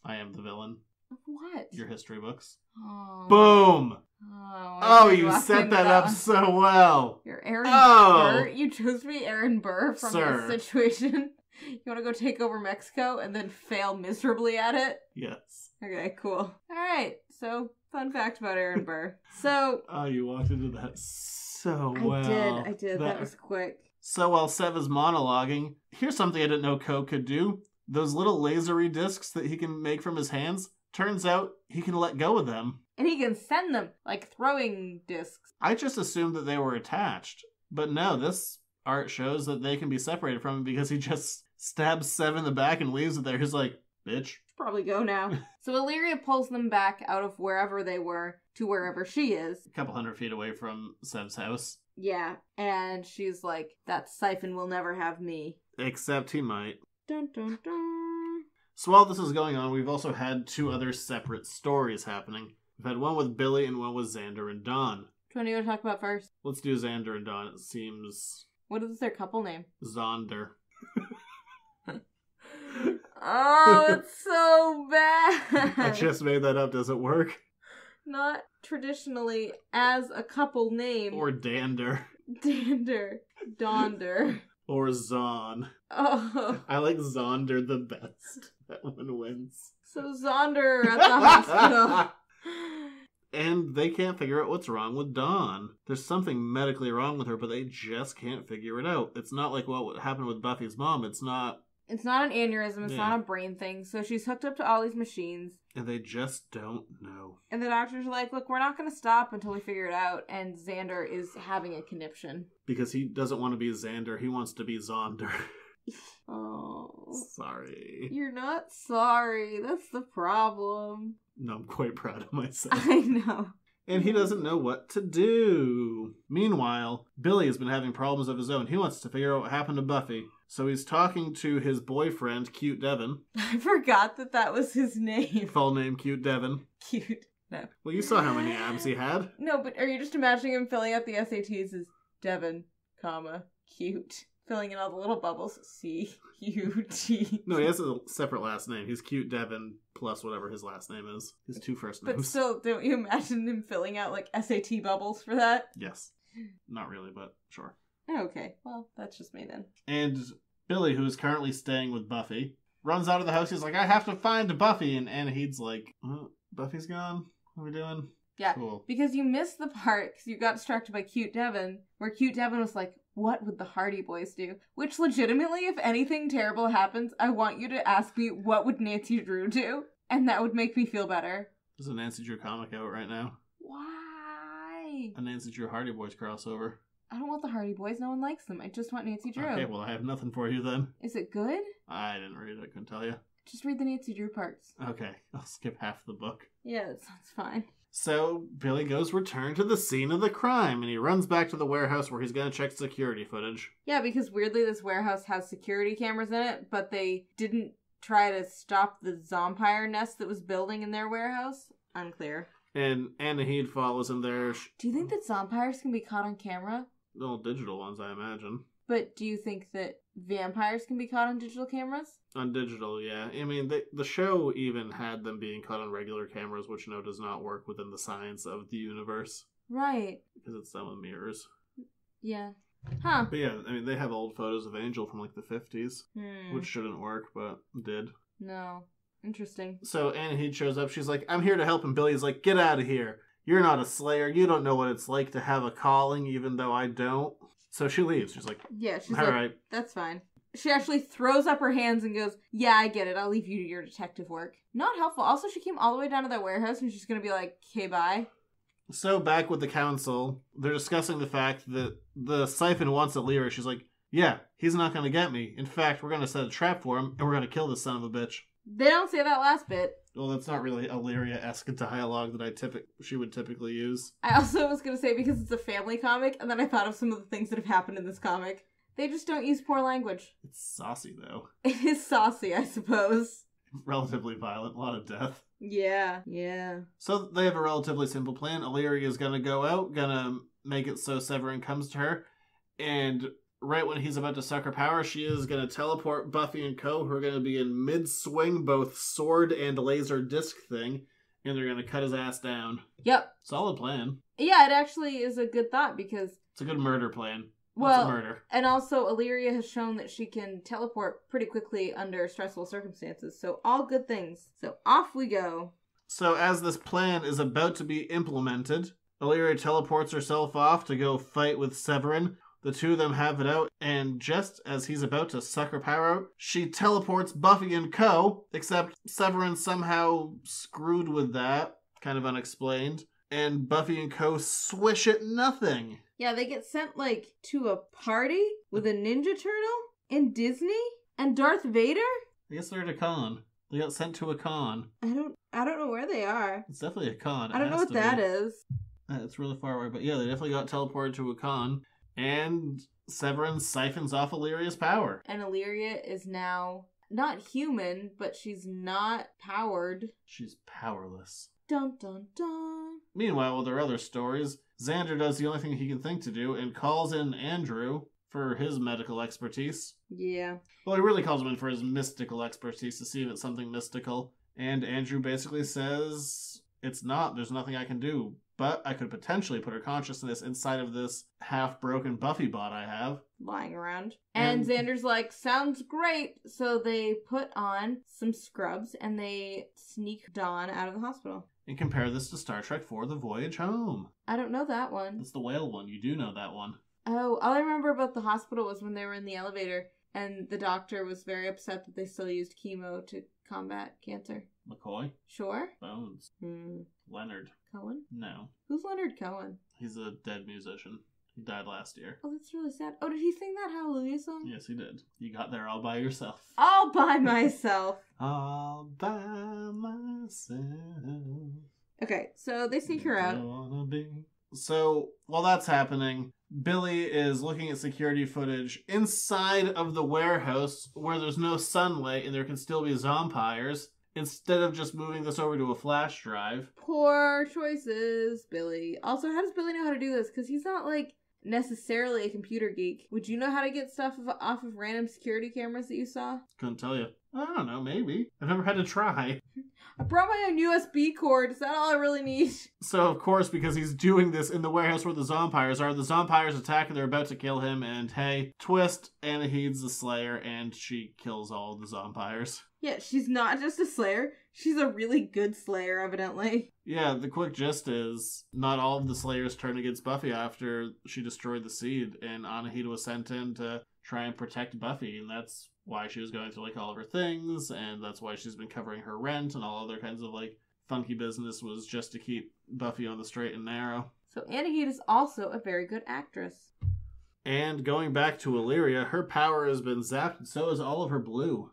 I am the villain. What? Your history books. Oh. Boom! Oh, you set that up so well. You're Aaron Burr. You chose to be Aaron Burr from this situation. You want to go take over Mexico and then fail miserably at it? Yes. Okay, cool. Alright, so fun fact about Aaron Burr. So... Oh, you walked into that so well. I did. That was quick. So while Sev is monologuing, here's something I didn't know Ko could do. Those little lasery discs that he can make from his hands, turns out he can let go of them. And he can send them, like throwing discs. I just assumed that they were attached. But no, this art shows that they can be separated from him because he just stabs Sev in the back and leaves it there. He's like, bitch. Probably go now. So Illyria pulls them back out of wherever they were to wherever she is. A couple 100 feet away from Sev's house. Yeah, and she's like, that siphon will never have me. Except he might. Dun dun dun. So while this is going on, we've also had 2 other separate stories happening. We've had one with Billy and one with Xander and Dawn. Which one do you want to talk about first? Let's do Xander and Dawn. It seems... What is their couple name? Zonder. Oh, it's so bad. I just made that up. Does it work? Not traditionally as a couple name. Or Dander. Dander. Donder. Or Zon. Oh. I like Zonder the best. That one wins. So Zonder at the hospital. And they can't figure out what's wrong with Dawn. There's something medically wrong with her, but they just can't figure it out. It's not like what happened with Buffy's mom. It's not an aneurysm. It's not a brain thing. So she's hooked up to all these machines. And they just don't know. And the doctors are like, look, we're not going to stop until we figure it out. And Xander is having a conniption. Because he doesn't want to be Xander. He wants to be Zonder. Oh. Sorry. You're not sorry. That's the problem. No, I'm quite proud of myself. I know. And he doesn't know what to do. Meanwhile, Billy has been having problems of his own. He wants to figure out what happened to Buffy. So he's talking to his boyfriend, Cute Devin. I forgot that was his name. Full name, Cute Devin. Cute. No. Well, you saw how many abs he had. No, but are you just imagining him filling out the SATs as Devin, comma, cute? filling in all the little bubbles. C-U-T. No, he has a separate last name. He's Cute Devin plus whatever his last name is. His two first names. But still, don't you imagine him filling out, like, SAT bubbles for that? Yes. Not really, but sure. Okay, well, that's just me then. And Billy, who is currently staying with Buffy, runs out of the house. He's like, I have to find Buffy. And Anahid's like, Buffy's gone? What are we doing? Yeah, cool. Because you missed the part, because you got distracted by Cute Devin, where Cute Devin was like, what would the Hardy Boys do? Which, legitimately, if anything terrible happens, I want you to ask me, what would Nancy Drew do? And that would make me feel better. There's a Nancy Drew comic out right now. Why? A Nancy Drew Hardy Boys crossover. I don't want the Hardy Boys. No one likes them. I just want Nancy Drew. Okay, well, I have nothing for you then. Is it good? I didn't read it. I couldn't tell you. Just read the Nancy Drew parts. Okay, I'll skip half the book. Yeah, that sounds fine. So, Billy goes return to the scene of the crime, and he runs back to the warehouse where he's going to check security footage. Yeah, because weirdly this warehouse has security cameras in it, but they didn't try to stop the zombie nest that was building in their warehouse. Unclear. And Anahid follows him there. Do you think that vampires can be caught on camera? Well, digital ones, I imagine. But do you think that vampires can be caught on digital cameras? On digital, yeah. I mean, the show even had them being caught on regular cameras, which does not work within the science of the universe. Right. Because it's done with mirrors. Yeah. Huh. But yeah, I mean, they have old photos of Angel from like the 50s, which shouldn't work, but did. No. Interesting. So Anahid shows up. She's like, I'm here to help. And Billy's like, get out of here. You're not a slayer. You don't know what it's like to have a calling, even though I don't. So she leaves. She's like, yeah, she's all like, right. That's fine. She actually throws up her hands and goes, yeah, I get it. I'll leave you to your detective work. Not helpful. Also, she came all the way down to that warehouse and she's going to be like, okay, bye. So back with the council, they're discussing the fact that the Siphon wants Illyria. She's like, yeah, he's not going to get me. In fact, we're going to set a trap for him and we're going to kill this son of a bitch. They don't say that last bit. Well, that's not really Illyria-esque dialogue that she would typically use. I also was going to say, because it's a family comic, and then I thought of some of the things that have happened in this comic. They just don't use poor language. It's saucy, though. It is saucy, I suppose. Relatively violent, a lot of death. Yeah. So they have a relatively simple plan. Illyria is going to go out, going to make it so Severin comes to her, and right when he's about to suck her power, she is going to teleport Buffy and Co., who are going to be in mid-swing, both sword and laser disc thing, and they're going to cut his ass down. Yep. Solid plan. Yeah, it actually is a good thought, because... It's a good murder plan. Well, murder. And also, Illyria has shown that she can teleport pretty quickly under stressful circumstances, so all good things. So off we go. So as this plan is about to be implemented, Illyria teleports herself off to go fight with Severin. The two of them have it out, and just as he's about to suck her power out, she teleports Buffy and Co., except Severin somehow screwed with that, kind of unexplained, and Buffy and Co. swish at nothing. Yeah, they get sent, like, to a party with a Ninja Turtle in Disney and Darth Vader? I guess they're at a con. They got sent to a con. I don't know where they are. It's definitely a con. I don't know what that is. It's really far away, but yeah, they definitely got teleported to a con. And Severin siphons off Illyria's power. And Illyria is now not human, but she's not powered. She's powerless. Dun dun dun. Meanwhile, with our other stories, Xander does the only thing he can think to do and calls in Andrew for his medical expertise. Yeah. Well, he really calls him in for his mystical expertise to see if it's something mystical. And Andrew basically says, it's not, there's nothing I can do. But I could potentially put her consciousness inside of this half-broken Buffy bot I have. Lying around. And Xander's like, sounds great. So they put on some scrubs and they sneak Dawn out of the hospital. And compare this to Star Trek IV, The Voyage Home. I don't know that one. It's the whale one. You do know that one. Oh, all I remember about the hospital was when they were in the elevator and the doctor was very upset that they still used chemo to combat cancer. McCoy? Sure. Bones. Leonard. Cohen? No. Who's Leonard Cohen? He's a dead musician. He died last year. Oh, that's really sad. Oh, did he sing that Hallelujah song? Yes, he did. You got there all by yourself. All by myself. All by myself. Okay, so they sneak her out. So, while that's happening, Billy is looking at security footage inside of the warehouse where there's no sunlight and there can still be zompires, instead of just moving this over to a flash drive. Poor choices, Billy. Also, how does Billy know how to do this? Because he's not, like, necessarily a computer geek, would you know how to get stuff off of random security cameras that you saw? Couldn't tell you. I don't know, maybe. I've never had to try. I brought my own USB cord. Is that all I really need? So, of course, because he's doing this in the warehouse where the Zompires are, the Zompires attack and they're about to kill him, and hey, twist, Anaheed's the Slayer, and she kills all the Zompires. Yeah, she's not just a Slayer. She's a really good Slayer, evidently. Yeah, the quick gist is, not all of the Slayers turned against Buffy after she destroyed the seed, and Anaheed was sent in to try and protect Buffy, and that's why she was going through, like, all of her things, and that's why she's been covering her rent and all other kinds of, like, funky business, was just to keep Buffy on the straight and narrow. So Anaheed is also a very good actress. And going back to Illyria, her power has been zapped, and so is all of her blue.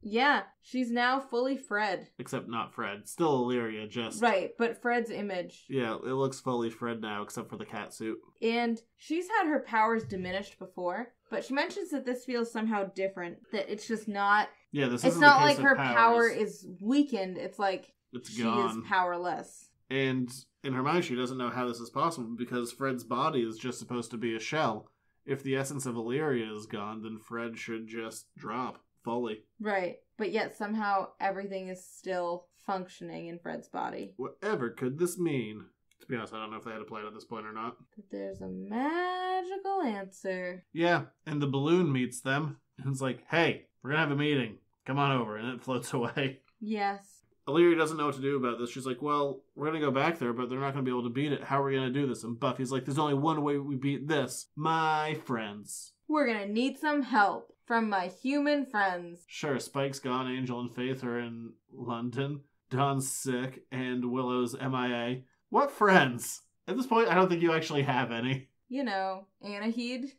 Yeah, she's now fully Fred. Except not Fred. Still Illyria, just... Right, but Fred's image. Yeah, it looks fully Fred now, except for the cat suit. And she's had her powers diminished before, but she mentions that this feels somehow different. That it's just not... Yeah, this it's isn't not the case like her powers. power is weakened. It's like she gone. is powerless. And in her mind, she doesn't know how this is possible, because Fred's body is just supposed to be a shell. If the essence of Illyria is gone, then Fred should just drop fully. Right, but yet somehow everything is still functioning in Fred's body. Whatever could this mean? To be honest, I don't know if they had a plan at this point or not. But there's a magical answer. Yeah, and the balloon meets them, and it's like, hey, we're gonna have a meeting. Come on over, and it floats away. Yes. Illyria doesn't know what to do about this. She's like, well, we're gonna go back there, but they're not gonna be able to beat it. How are we gonna do this? And Buffy's like, there's only one way we beat this. My friends. We're gonna need some help from my human friends. Sure, Spike's gone, Angel and Faith are in London, Dawn's sick, and Willow's MIA. What friends? At this point, I don't think you actually have any. You know, Anaheed,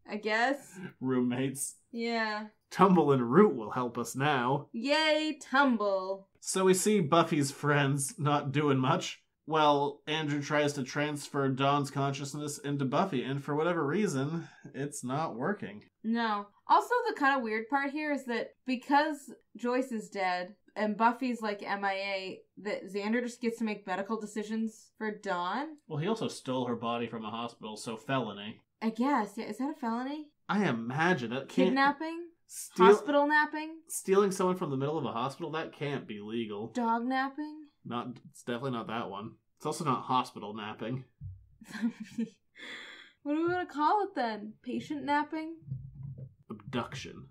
I guess. Roommates. Yeah. Tumble and Root will help us now. Yay, Tumble. So we see Buffy's friends not doing much. Well, Andrew tries to transfer Dawn's consciousness into Buffy, and for whatever reason, it's not working. No. Also, the kind of weird part here is that because Joyce is dead, and Buffy's like MIA, that Xander just gets to make medical decisions for Dawn. Well, he also stole her body from a hospital, so felony. I guess. Yeah, is that a felony? I imagine it can't... Kidnapping? Hospital napping? Stealing someone from the middle of a hospital? That can't be legal. Dog napping? It's definitely not that one. It's also not hospital napping. What do we want to call it then? Patient napping? Abduction.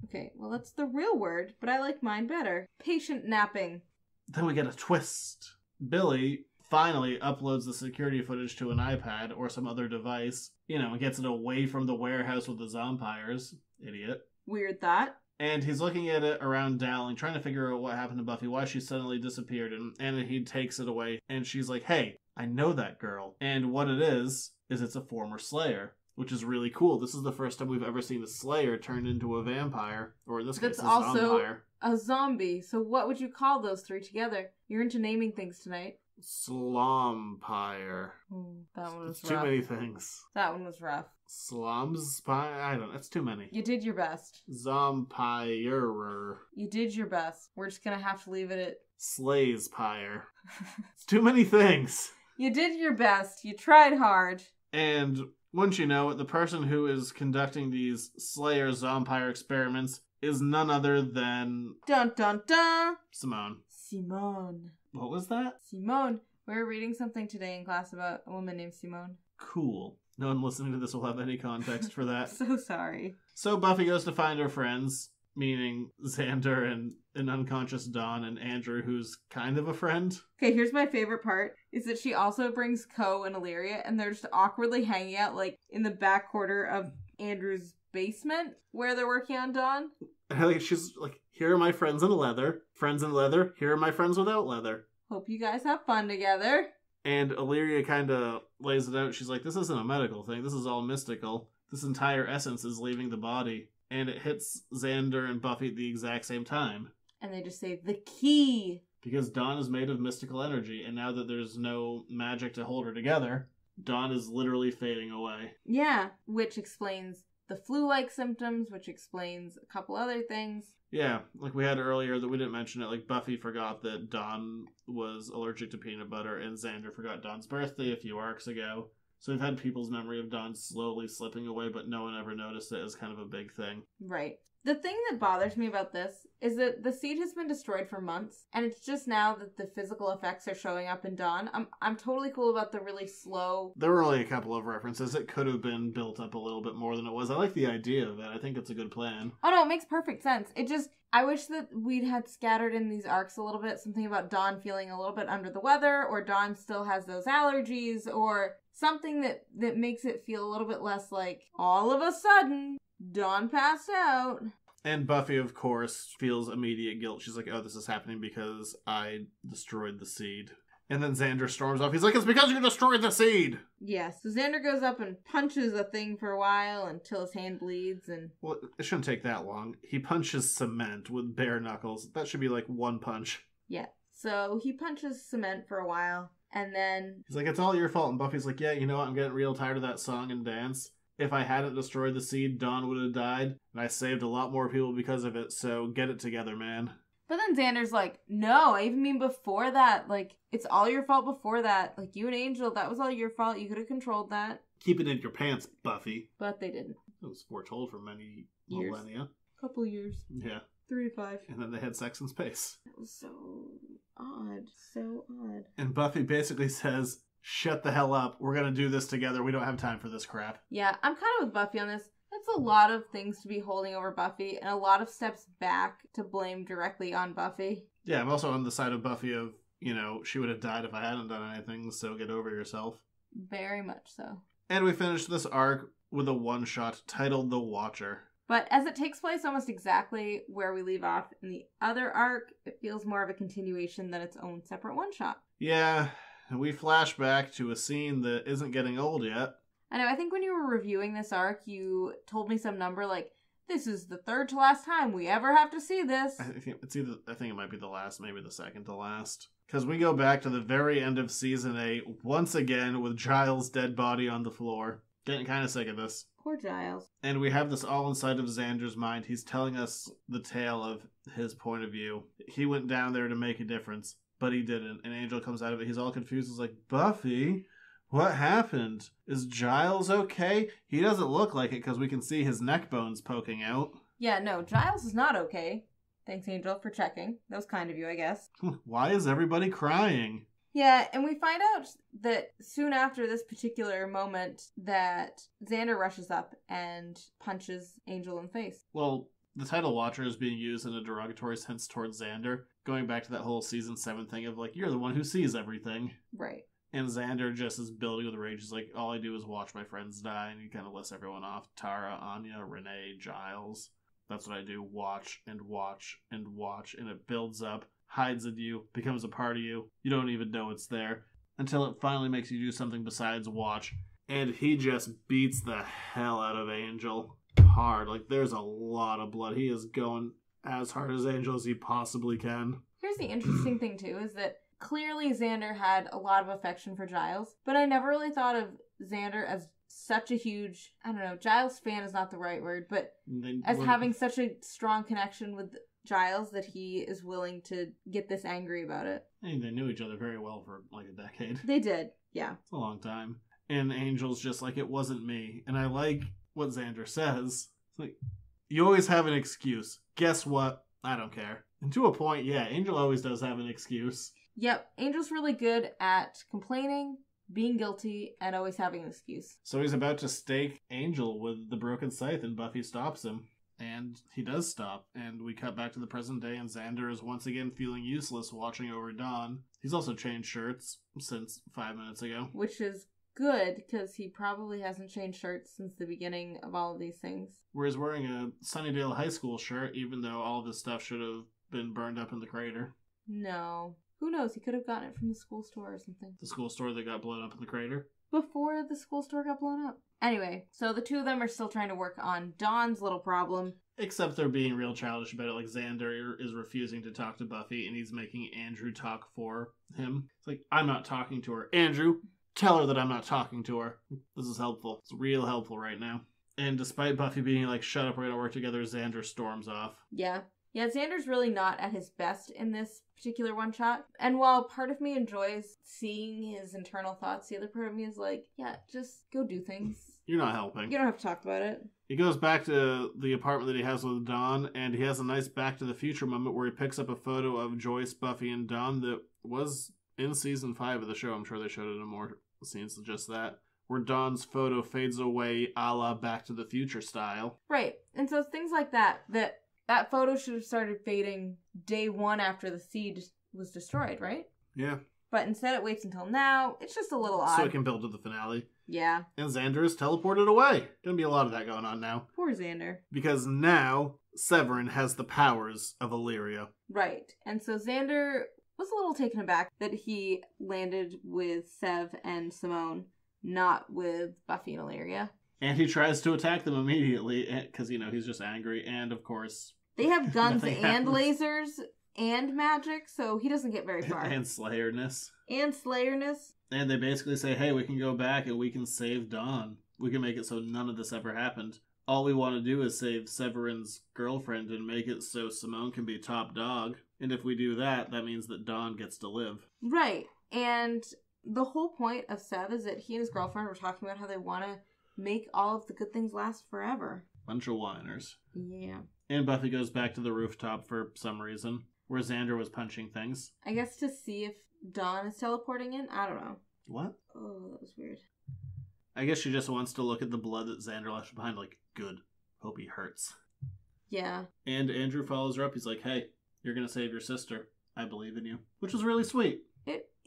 Okay, well that's the real word, but I like mine better. Patient napping. Then we get a twist. Billy finally uploads the security footage to an iPad or some other device, and gets it away from the warehouse with the Zompires. Idiot. Weird thought. And he's looking at it around Dowling, trying to figure out what happened to Buffy, why she suddenly disappeared, and he takes it away, and she's like, hey, I know that girl. And what it is it's a former Slayer, which is really cool. This is the first time we've ever seen a Slayer turned into a vampire, or in this case, a Zompire. A zombie. So what would you call those three together? You're into naming things tonight. Slompire. That one was it's rough. Too many things. That one was rough. I don't know. That's too many. You did your best. Zompirer. You did your best. We're just gonna have to leave it at... Slayspire. It's too many things. You did your best. You tried hard. And wouldn't you know it, the person who is conducting these Slayer Zompire experiments is none other than... Dun dun dun! Simone. What was that? Simone. We were reading something today in class about a woman named Simone. Cool. No one listening to this will have any context for that. So sorry. So Buffy goes to find her friends, meaning Xander and an unconscious Dawn and Andrew, who's kind of a friend. Okay, here's my favorite part, is that she also brings Ko and Illyria, and they're just awkwardly hanging out, like, in the back quarter of Andrew's basement, where they're working on Dawn. She's like, here are my friends in leather. Friends in leather. Here are my friends without leather. Hope you guys have fun together. And Illyria kind of lays it out. She's like, this isn't a medical thing. This is all mystical. This entire essence is leaving the body. And it hits Xander and Buffy at the exact same time. And they just say, the key. Because Dawn is made of mystical energy. And now that there's no magic to hold her together, Dawn is literally fading away. Yeah, which explains the flu-like symptoms, which explains a couple other things. Yeah, like we had earlier that we didn't mention it, like Buffy forgot that Dawn was allergic to peanut butter, and Xander forgot Dawn's birthday a few arcs ago. So we've had people's memory of Dawn slowly slipping away, but no one ever noticed it as kind of a big thing. Right. The thing that bothers me about this is that the seed has been destroyed for months, and it's just now that the physical effects are showing up in Dawn. I'm totally cool about the really slow... There were only a couple of references. It could have been built up a little bit more than it was. I like the idea of it. I think it's a good plan. Oh no, it makes perfect sense. It just... I wish that we'd had scattered in these arcs a little bit, something about Dawn feeling a little bit under the weather, or Dawn still has those allergies, or something that makes it feel a little bit less like, all of a sudden, Dawn passed out. And Buffy, of course, feels immediate guilt. She's like, oh, this is happening because I destroyed the seed. And then Xander storms off. He's like, it's because you destroyed the seed! Yeah, so Xander goes up and punches a thing for a while until his hand bleeds and... Well, it shouldn't take that long. He punches cement with bare knuckles. That should be like one punch. Yeah, so he punches cement for a while, and then... He's like, it's all your fault. And Buffy's like, yeah, you know what? I'm getting real tired of that song and dance. If I hadn't destroyed the seed, Dawn would have died, and I saved a lot more people because of it, so get it together, man. But then Xander's like, no, I even mean before that. Like, it's all your fault before that. Like, you and Angel, that was all your fault. You could have controlled that. Keep it in your pants, Buffy. But they didn't. It was foretold for many Years. millennia. Couple years. Yeah. 3 to 5. And then they had sex in space. That was so odd. So odd. And Buffy basically says, shut the hell up. We're going to do this together. We don't have time for this crap. Yeah, I'm kind of with Buffy on this. That's a lot of things to be holding over Buffy, and a lot of steps back to blame directly on Buffy. Yeah, I'm also on the side of Buffy of, you know, she would have died if I hadn't done anything, so get over yourself. Very much so. And we finished this arc with a one-shot titled The Watcher. But as it takes place almost exactly where we leave off in the other arc, it feels more of a continuation than its own separate one-shot. Yeah, and we flash back to a scene that isn't getting old yet. I know, I think when you were reviewing this arc, you told me some number like, this is the third to last time we ever have to see this. I think it might be the last, maybe the second to last. Because we go back to the very end of Season 8, once again with Giles' dead body on the floor. Getting kind of sick of this. Poor Giles. And we have this all inside of Xander's mind. He's telling us the tale of his point of view. He went down there to make a difference, but he didn't. And Angel comes out of it. He's all confused. He's like, Buffy? What happened? Is Giles okay? He doesn't look like it because we can see his neck bones poking out. Yeah, no, Giles is not okay. Thanks, Angel, for checking. That was kind of you, I guess. Why is everybody crying? Yeah, and we find out that soon after this particular moment that Xander rushes up and punches Angel in the face. Well, the title Watcher is being used in a derogatory sense towards Xander, going back to that whole Season 7 thing of, like, you're the one who sees everything. Right. And Xander just is building with rage. He's like, all I do is watch my friends die. And he kind of lists everyone off. Tara, Anya, Renee, Giles. That's what I do. Watch and watch and watch. And it builds up, hides in you, becomes a part of you. You don't even know it's there. Until it finally makes you do something besides watch. And he just beats the hell out of Angel. Hard. Like, there's a lot of blood. He is going as hard as Angel as he possibly can. Here's the interesting thing, too, is that clearly Xander had a lot of affection for Giles, but I never really thought of Xander as such a huge, I don't know, Giles fan is not the right word, but as having such a strong connection with Giles that he is willing to get this angry about it. I think they knew each other very well for like a decade. They did, yeah. It's a long time. And Angel's just like, it wasn't me. And I like what Xander says. It's like, you always have an excuse. Guess what? I don't care. And to a point, yeah, Angel always does have an excuse. Yep, Angel's really good at complaining, being guilty, and always having an excuse. So he's about to stake Angel with the broken scythe, and Buffy stops him. And he does stop. And we cut back to the present day, and Xander is once again feeling useless watching over Dawn. He's also changed shirts since 5 minutes ago. Which is good, because he probably hasn't changed shirts since the beginning of all of these things. Whereas wearing a Sunnydale High School shirt, even though all of his stuff should have been burned up in the crater. No. Who knows? He could have gotten it from the school store or something. The school store that got blown up in the crater? Before the school store got blown up. Anyway, so the two of them are still trying to work on Dawn's little problem. Except they're being real childish about it. Like, Xander is refusing to talk to Buffy, and he's making Andrew talk for him. It's like, I'm not talking to her. Andrew, tell her that I'm not talking to her. This is helpful. It's real helpful right now. And despite Buffy being like, shut up, we're gonna work together, Xander storms off. Yeah. Yeah, Xander's really not at his best in this particular one-shot. And while part of me enjoys seeing his internal thoughts, the other part of me is like, yeah, just go do things. You're not helping. You don't have to talk about it. He goes back to the apartment that he has with Dawn, and he has a nice Back to the Future moment where he picks up a photo of Joyce, Buffy, and Dawn that was in season 5 of the show. I'm sure they showed it in more scenes than just that, where Dawn's photo fades away a la Back to the Future style. Right. And so it's things like that photo should have started fading day 1 after the seed was destroyed, right? Yeah. But instead it waits until now. It's just a little odd. So it can build to the finale. Yeah. And Xander is teleported away. Gonna be a lot of that going on now. Poor Xander. Because now Severin has the powers of Illyria. Right. And so Xander was a little taken aback that he landed with Sev and Simone, not with Buffy and Illyria. And he tries to attack them immediately, because, he's just angry. And, of course... They have guns nothing and happens. lasers and magic, so he doesn't get very far. And Slayerness. And Slayerness. And they basically say, hey, we can go back and we can save Dawn. We can make it so none of this ever happened. All we want to do is save Severin's girlfriend and make it so Simone can be top dog. And if we do that, that means that Dawn gets to live. Right. And the whole point of Sev is that he and his girlfriend were talking about how they want to make all of the good things last forever. Bunch of whiners. Yeah. And Buffy goes back to the rooftop for some reason, where Xander was punching things. I guess to see if Dawn is teleporting in? I don't know. What? Oh, that was weird. I guess she just wants to look at the blood that Xander left behind, like, good. Hope he hurts. Yeah. And Andrew follows her up. He's like, hey, you're going to save your sister. I believe in you. Which was really sweet.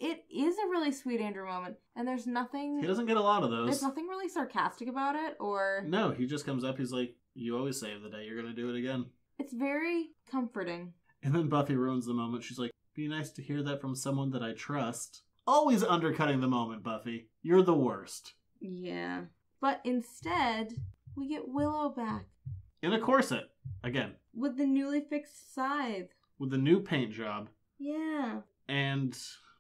It is a really sweet Andrew moment. And there's nothing... He doesn't get a lot of those. There's nothing really sarcastic about it, or... No, he just comes up. He's like, you always save the day. You're going to do it again. It's very comforting. And then Buffy ruins the moment. She's like, be nice to hear that from someone that I trust. Always undercutting the moment, Buffy. You're the worst. Yeah. But instead, we get Willow back. In a corset. Again. With the newly fixed scythe. With the new paint job. Yeah. And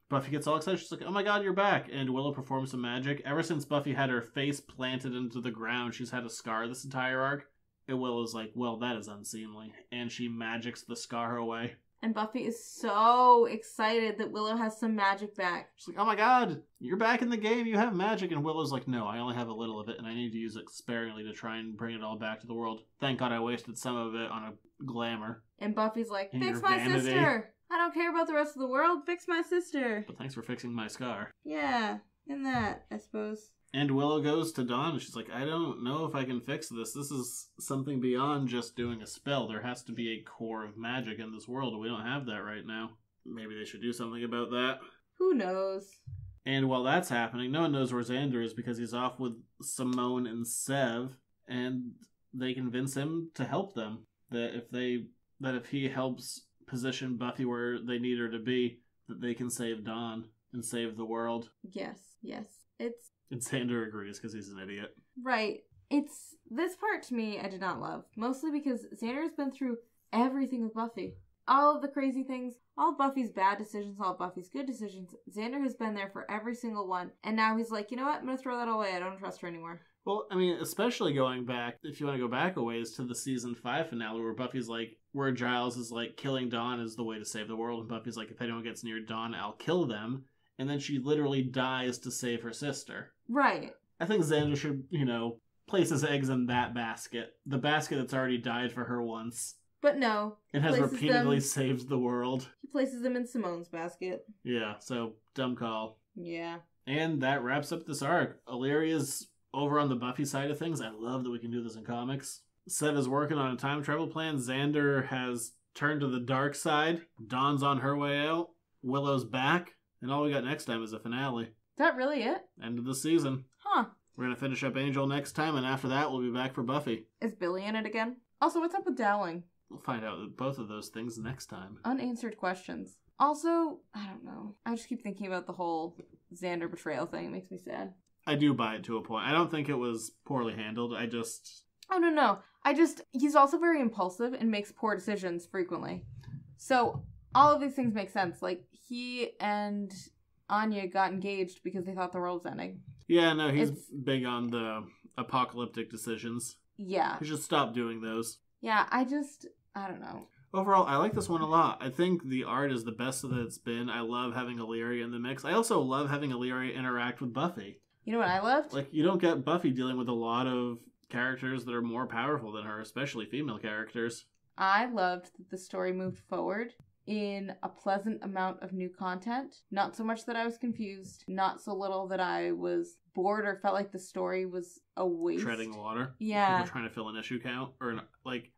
Buffy gets all excited. She's like, oh my god, you're back. And Willow performs some magic. Ever since Buffy had her face planted into the ground, she's had a scar this entire arc. And Willow's like, well, that is unseemly. And she magics the scar away. And Buffy is so excited that Willow has some magic back. She's like, oh my god, you're back in the game, you have magic. And Willow's like, no, I only have a little of it, and I need to use it sparingly to try and bring it all back to the world. Thank god I wasted some of it on a glamour. And Buffy's like, And fix your my vanity. sister! I don't care about the rest of the world, fix my sister! But thanks for fixing my scar. Yeah, and that, I suppose. And Willow goes to Dawn, and she's like, I don't know if I can fix this. This is something beyond just doing a spell. There has to be a core of magic in this world, and we don't have that right now. Maybe they should do something about that. Who knows? And while that's happening, no one knows where Xander is because he's off with Simone and Sev, and they convince him to help them. That if he helps position Buffy where they need her to be, that they can save Dawn and save the world. Yes. And Xander agrees because he's an idiot. Right. It's... This part to me I did not love. Mostly because Xander has been through everything with Buffy. All of the crazy things, all of Buffy's bad decisions, all of Buffy's good decisions. Xander has been there for every single one. And now he's like, you know what? I'm going to throw that away. I don't trust her anymore. Well, I mean, especially going back, if you want to go back a ways to the season 5 finale where Buffy's like, where Giles is like, killing Dawn is the way to save the world. And Buffy's like, if anyone gets near Dawn, I'll kill them. And then she literally dies to save her sister. Right. I think Xander should, place his eggs in that basket. The basket that's already died for her once. But no. It has repeatedly saved the world. He places them in Simone's basket. Yeah, so dumb call. Yeah. And that wraps up this arc. Illyria's over on the Buffy side of things. I love that we can do this in comics. Sev is working on a time travel plan. Xander has turned to the dark side. Dawn's on her way out. Willow's back. And all we got next time is a finale. Is that really it? End of the season. Huh. We're going to finish up Angel next time, and after that, we'll be back for Buffy. Is Billy in it again? Also, what's up with Dowling? We'll find out both of those things next time. Unanswered questions. Also, I don't know. I just keep thinking about the whole Xander betrayal thing. It makes me sad. I do buy it to a point. I don't think it was poorly handled. Oh, no. He's also very impulsive and makes poor decisions frequently. So, all of these things make sense. Like, he and Anya got engaged because they thought the world was ending. Yeah, no, he's big on the apocalyptic decisions. Yeah. He should stop doing those. Yeah, I don't know. Overall, I like this one a lot. I think the art is the best that it's been. I love having Illyria in the mix. I also love having Illyria interact with Buffy. You know what I loved? Like, you don't get Buffy dealing with a lot of characters that are more powerful than her, especially female characters. I loved that the story moved forward in a pleasant amount of new content. Not so much that I was confused, not so little that I was bored or felt like the story was a waste. Treading water. Yeah. People trying to fill an issue count.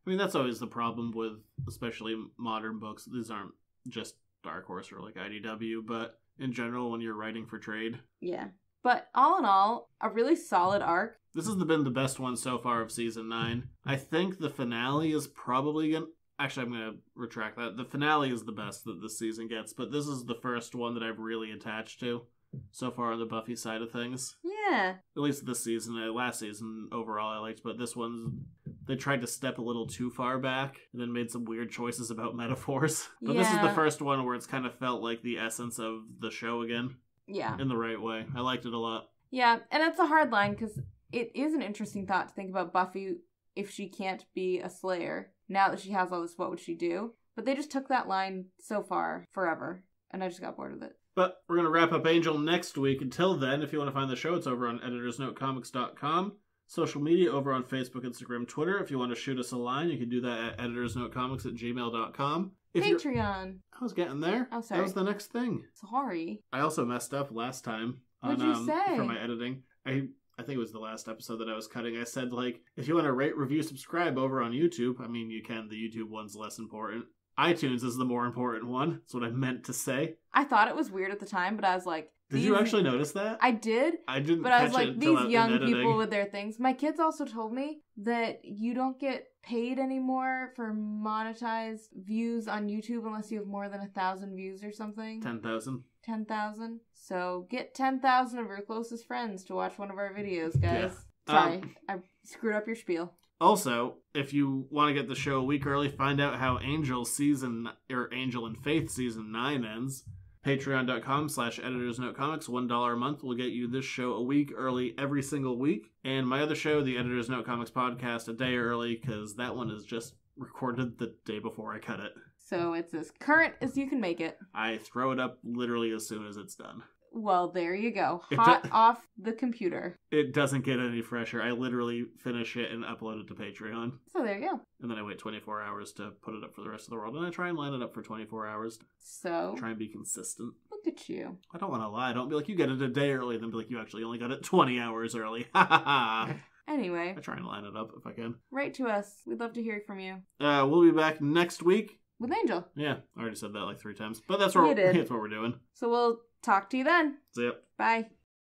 That's always the problem with especially modern books. These aren't just Dark Horse or like IDW, but in general when you're writing for trade. Yeah. But all in all, a really solid arc. This has been the best one so far of Season 9. I think the finale is probably going to... Actually, I'm going to retract that. The finale is the best that this season gets, but this is the first one that I've really attached to so far on the Buffy side of things. Yeah. At least this season. Last season, overall, I liked, but this one, they tried to step a little too far back and then made some weird choices about metaphors. But This is the first one where it's kind of felt like the essence of the show again. Yeah. In the right way. I liked it a lot. Yeah, and it's a hard line because it is an interesting thought to think about Buffy if she can't be a Slayer. Now that she has all this, what would she do? But they just took that line so far, forever, and I just got bored with it. But we're going to wrap up Angel next week. Until then, if you want to find the show, it's over on editorsnotecomics.com. Social media over on Facebook, Instagram, Twitter. If you want to shoot us a line, you can do that at editorsnotecomics@gmail.com. Patreon. I was getting there. Oh, sorry. That was the next thing. Sorry. I also messed up last time. What'd you say? For my editing. I think it was the last episode that I was cutting. I said, like, if you want to rate, review, subscribe over on YouTube, I mean, you can. The YouTube one's less important. iTunes is the more important one. That's what I meant to say. I thought it was weird at the time, but I was like... Did you actually notice that? I did. I didn't but catch I was like, it these young people with their things. My kids also told me that you don't get paid anymore for monetized views on YouTube unless you have more than 1,000 views or something. 10,000. 10,000. So get 10,000 of your closest friends to watch one of our videos, guys. Yeah. Sorry, I screwed up your spiel. Also, if you want to get the show a week early, find out how Angel and Faith season 9 ends. Patreon.com/editorsnotecomics. $1 a month will get you this show a week early every single week. And my other show, the Editors Note Comics podcast, a day early, because that one is just recorded the day before I cut it. So it's as current as you can make it. I throw it up literally as soon as it's done. Well, there you go. Hot off the computer. It doesn't get any fresher. I literally finish it and upload it to Patreon. So there you go. And then I wait 24 hours to put it up for the rest of the world. And I try and line it up for 24 hours. So? Try and be consistent. Look at you. I don't want to lie. Don't be like, you get it a day early. Then be like, you actually only got it 20 hours early. Ha ha ha. Anyway. I try and line it up if I can. Write to us. We'd love to hear from you. We'll be back next week. With Angel. Yeah, I already said that like 3 times. But that's what we're doing. So we'll talk to you then. See ya. Bye.